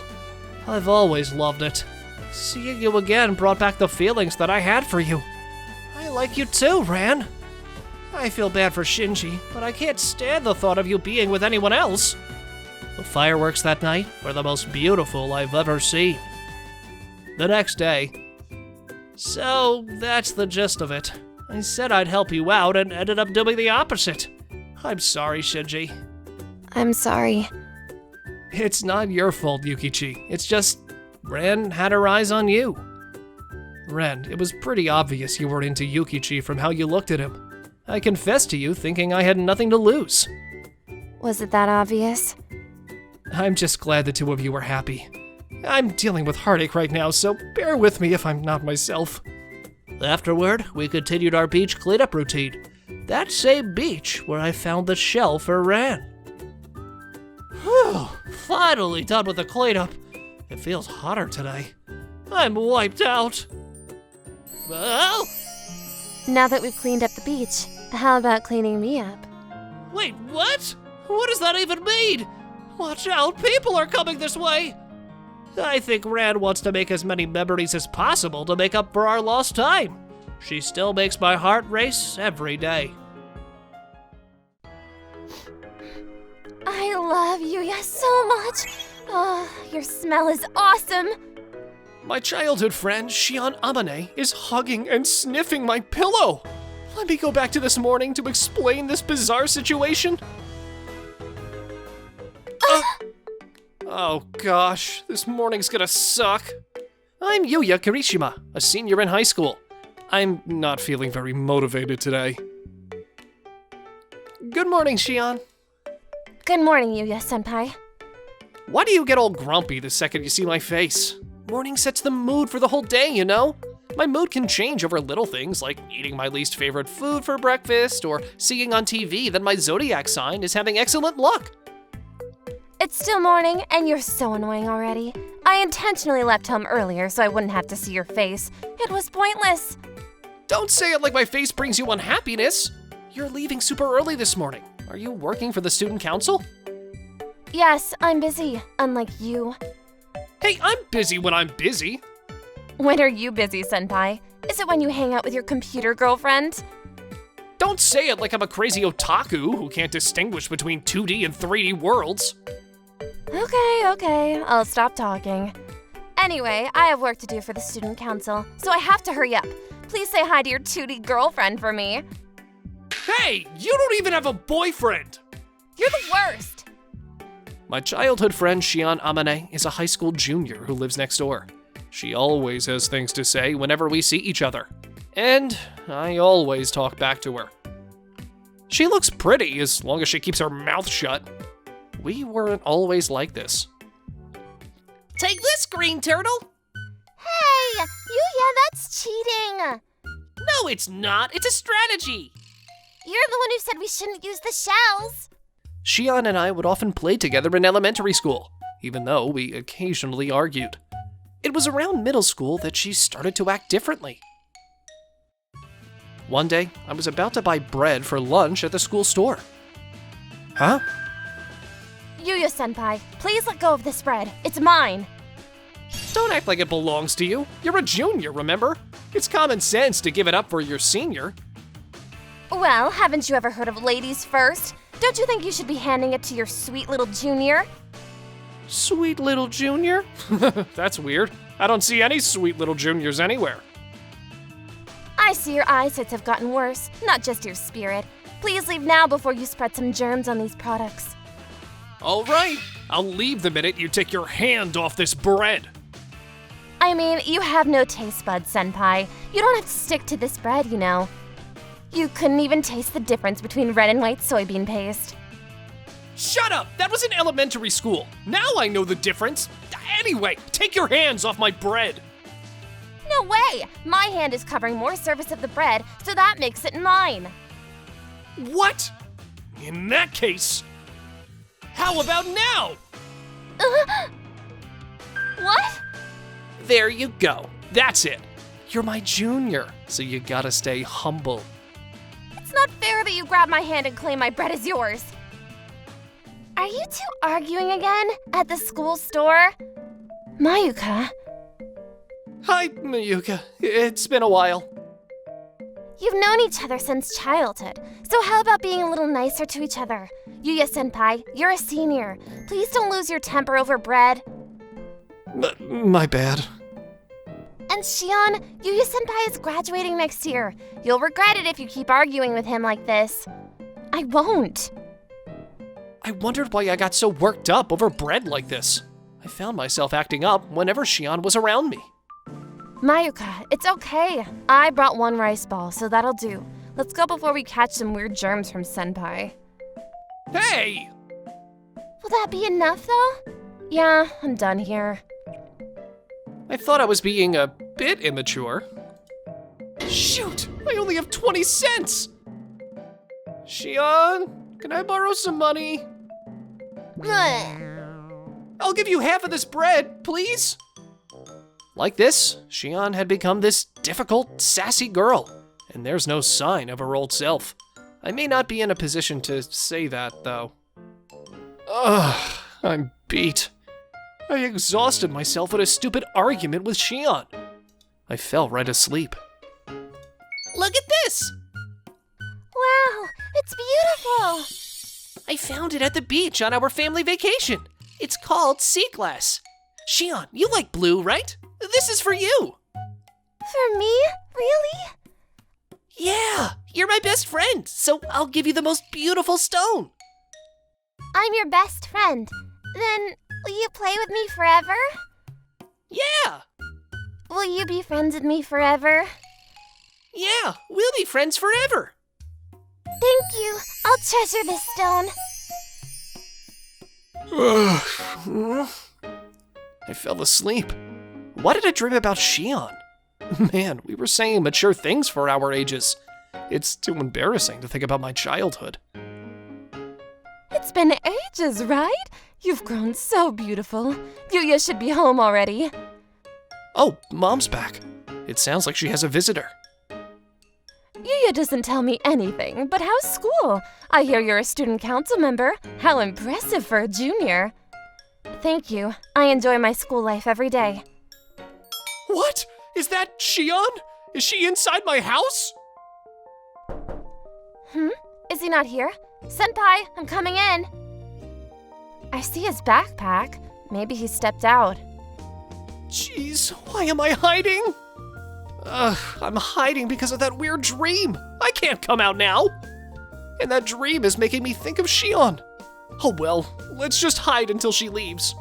I've always loved it. Seeing you again brought back the feelings that I had for you. I like you too, Ren. I feel bad for Shinji, but I can't stand the thought of you being with anyone else. The fireworks that night were the most beautiful I've ever seen. The next day. So, that's the gist of it. I said I'd help you out and ended up doing the opposite. I'm sorry, Shinji. I'm sorry. It's not your fault, Yukichi. It's just Ren had her eyes on you. Ren, it was pretty obvious you weren't into Yukichi from how you looked at him. I confessed to you thinking I had nothing to lose. Was it that obvious? I'm just glad the two of you were happy. I'm dealing with heartache right now, so bear with me if I'm not myself. Afterward, we continued our beach cleanup routine. That same beach where I found the shell for Ren. Whew, finally done with the cleanup. It feels hotter today. I'm wiped out. Well? Now that we've cleaned up the beach, how about cleaning me up? Wait, what? What does that even mean? Watch out, people are coming this way! I think Ren wants to make as many memories as possible to make up for our lost time. She still makes my heart race every day. I love Yuya so much. Oh, your smell is awesome. My childhood friend, Shion Amane, is hugging and sniffing my pillow. Let me go back to this morning to explain this bizarre situation. Oh gosh, this morning's gonna suck. I'm Yuya Kirishima, a senior in high school. I'm not feeling very motivated today. Good morning, Shion. Good morning, Yuya-senpai. Why do you get all grumpy the second you see my face? Morning sets the mood for the whole day, you know? My mood can change over little things like eating my least favorite food for breakfast or seeing on TV that my zodiac sign is having excellent luck. It's still morning, and you're so annoying already. I intentionally left home earlier so I wouldn't have to see your face. It was pointless. Don't say it like my face brings you unhappiness. You're leaving super early this morning. Are you working for the student council? Yes, I'm busy, unlike you. Hey, I'm busy when I'm busy. When are you busy, senpai? Is it when you hang out with your computer girlfriend? Don't say it like I'm a crazy otaku who can't distinguish between 2D and 3D worlds. Okay, I'll stop talking. Anyway, I have work to do for the student council, so I have to hurry up. Please say hi to your 2D girlfriend for me. Hey, you don't even have a boyfriend! You're the worst! My childhood friend Shion Amane is a high school junior who lives next door. She always has things to say whenever we see each other, and I always talk back to her. She looks pretty as long as she keeps her mouth shut. We weren't always like this. Take this, green turtle! Hey, Yuya, that's cheating. No, it's not. It's a strategy. You're the one who said we shouldn't use the shells. Shion and I would often play together in elementary school, even though we occasionally argued. It was around middle school that she started to act differently. One day, I was about to buy bread for lunch at the school store. Huh? Yuya-senpai, please let go of this bread. It's mine. Don't act like it belongs to you. You're a junior, remember? It's common sense to give it up for your senior. Well, haven't you ever heard of ladies first? Don't you think you should be handing it to your sweet little junior? Sweet little junior? That's weird. I don't see any sweet little juniors anywhere. I see your eyesights have gotten worse, not just your spirit. Please leave now before you spread some germs on these products. All right, I'll leave the minute you take your hand off this bread. I mean, you have no taste buds, senpai. You don't have to stick to this bread, you know. You couldn't even taste the difference between red and white soybean paste. Shut up! That was in elementary school. Now I know the difference. Anyway, take your hands off my bread. No way! My hand is covering more surface of the bread, so that makes it mine. What? In that case, how about now? What? There you go. That's it. You're my junior, so you gotta stay humble. It's not fair that you grab my hand and claim my bread is yours. Are you two arguing again at the school store? Mayuka? Hi, Mayuka. It's been a while. You've known each other since childhood, so how about being a little nicer to each other? Yuya-senpai, you're a senior. Please don't lose your temper over bread. My bad. And Shion, Yuya-senpai is graduating next year. You'll regret it if you keep arguing with him like this. I won't. I wondered why I got so worked up over bread like this. I found myself acting up whenever Shion was around me. Mayuka, it's okay. I brought one rice ball, so that'll do. Let's go before we catch some weird germs from senpai. Hey! Will that be enough, though? Yeah, I'm done here. I thought I was being a bit immature. Shoot! I only have 20 cents! Shion, can I borrow some money? I'll give you half of this bread, please? Like this, Shion had become this difficult, sassy girl, and there's no sign of her old self. I may not be in a position to say that, though. Ugh, I'm beat. I exhausted myself with a stupid argument with Shion. I fell right asleep. Look at this! Wow, it's beautiful! I found it at the beach on our family vacation. It's called sea glass. Shion, you like blue, right? This is for you. For me? Really? Yeah, you're my best friend, so I'll give you the most beautiful stone. I'm your best friend. Then, will you play with me forever? Yeah. Will you be friends with me forever? Yeah, we'll be friends forever. Thank you. I'll treasure this stone. I fell asleep. Why did I dream about Shion? Man, we were saying mature things for our ages. It's too embarrassing to think about my childhood. It's been ages, right? You've grown so beautiful. Yuya should be home already. Oh, Mom's back. It sounds like she has a visitor. Yuya doesn't tell me anything, but how's school? I hear you're a student council member. How impressive for a junior. Thank you. I enjoy my school life every day. What? Is that Shion? Is she inside my house? Is he not here? Senpai, I'm coming in. I see his backpack. Maybe he stepped out. Jeez, why am I hiding? I'm hiding because of that weird dream. I can't come out now. And that dream is making me think of Shion. Oh well, let's just hide until she leaves.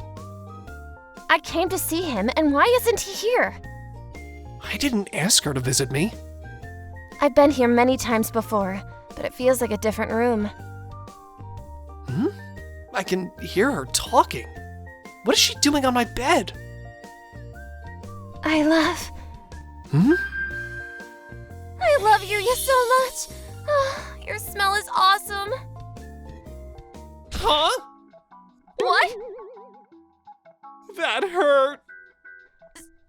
I came to see him, and why isn't he here? I didn't ask her to visit me. I've been here many times before, but it feels like a different room. I can hear her talking. What is she doing on my bed? I love you so much. Oh, your smell is awesome. Huh? What? That hurt.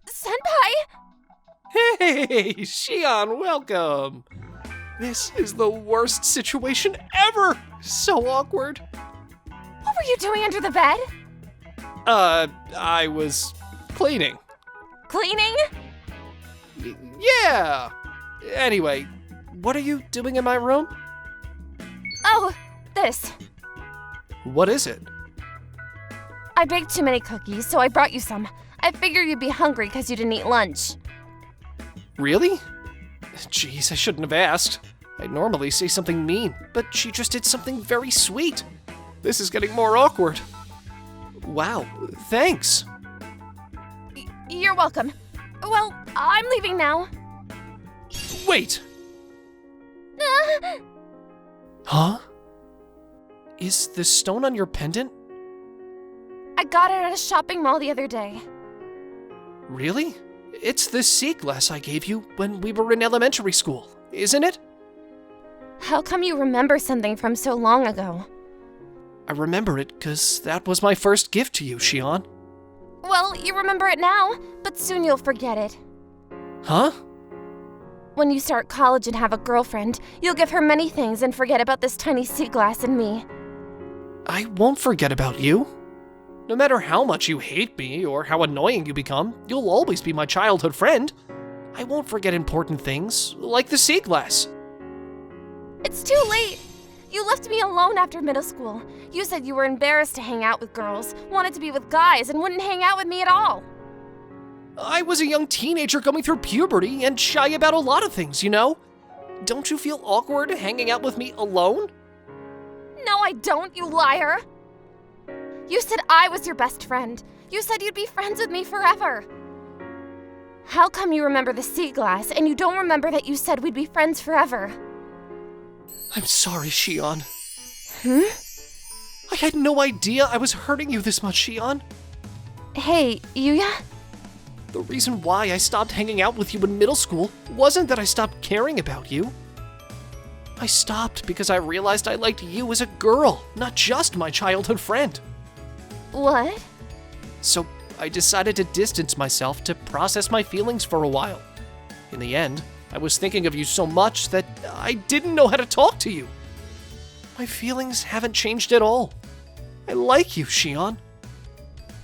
Senpai? Hey, Shion, welcome. This is the worst situation ever. So awkward. What were you doing under the bed? I was cleaning. Cleaning? Yeah. Anyway, what are you doing in my room? Oh, this. What is it? I baked too many cookies, so I brought you some. I figured you'd be hungry because you didn't eat lunch. Really? Jeez, I shouldn't have asked. I'd normally say something mean, but she just did something very sweet. This is getting more awkward. Wow, thanks. You're welcome. Well, I'm leaving now. Wait. Huh? Is the stone on your pendant? I got it at a shopping mall the other day. Really? It's the sea glass I gave you when we were in elementary school, isn't it? How come you remember something from so long ago? I remember it because that was my first gift to you, Shion. Well, you remember it now, but soon you'll forget it. Huh? When you start college and have a girlfriend, you'll give her many things and forget about this tiny sea glass and me. I won't forget about you. No matter how much you hate me or how annoying you become, you'll always be my childhood friend. I won't forget important things, like the sea glass. It's too late. You left me alone after middle school. You said you were embarrassed to hang out with girls, wanted to be with guys, and wouldn't hang out with me at all. I was a young teenager going through puberty and shy about a lot of things, you know? Don't you feel awkward hanging out with me alone? No, I don't, you liar. You said I was your best friend. You said you'd be friends with me forever. How come you remember the sea glass and you don't remember that you said we'd be friends forever? I'm sorry, Shion. Hmm? I had no idea I was hurting you this much, Shion. Hey, Yuya? The reason why I stopped hanging out with you in middle school wasn't that I stopped caring about you. I stopped because I realized I liked you as a girl, not just my childhood friend. What? So I decided to distance myself to process my feelings for a while. In the end, I was thinking of you so much that I didn't know how to talk to you. My feelings haven't changed at all. I like you, Shion.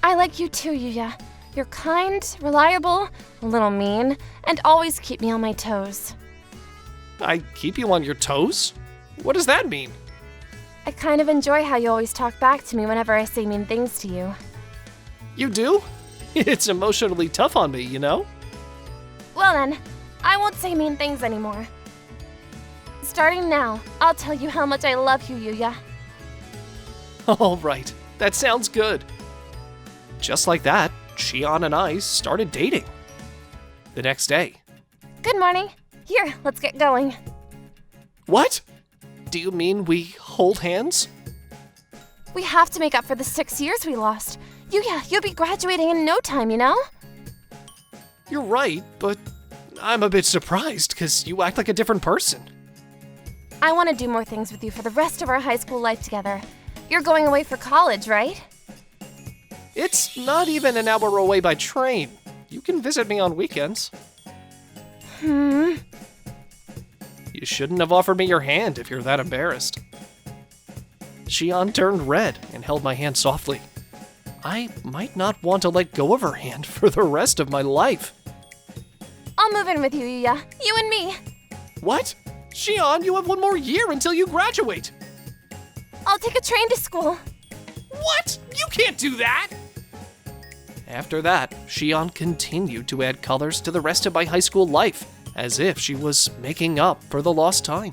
I like you too, Yuya. You're kind, reliable, a little mean, and always keep me on my toes. I keep you on your toes? What does that mean? I kind of enjoy how you always talk back to me whenever I say mean things to you. You do? It's emotionally tough on me, you know? Well then, I won't say mean things anymore. Starting now, I'll tell you how much I love you, Yuya. All right, that sounds good. Just like that, Shion and I started dating. The next day. Good morning. Here, let's get going. What? Do you mean we hold hands? We have to make up for the 6 years we lost. Yuya, you'll be graduating in no time, you know? You're right, but I'm a bit surprised because you act like a different person. I want to do more things with you for the rest of our high school life together. You're going away for college, right? It's not even an hour away by train. You can visit me on weekends. You shouldn't have offered me your hand if you're that embarrassed. Shion turned red and held my hand softly. I might not want to let go of her hand for the rest of my life. I'll move in with you, Yuya. You and me. What? Shion, you have one more year until you graduate. I'll take a train to school. What? You can't do that! After that, Shion continued to add colors to the rest of my high school life, as if she was making up for the lost time.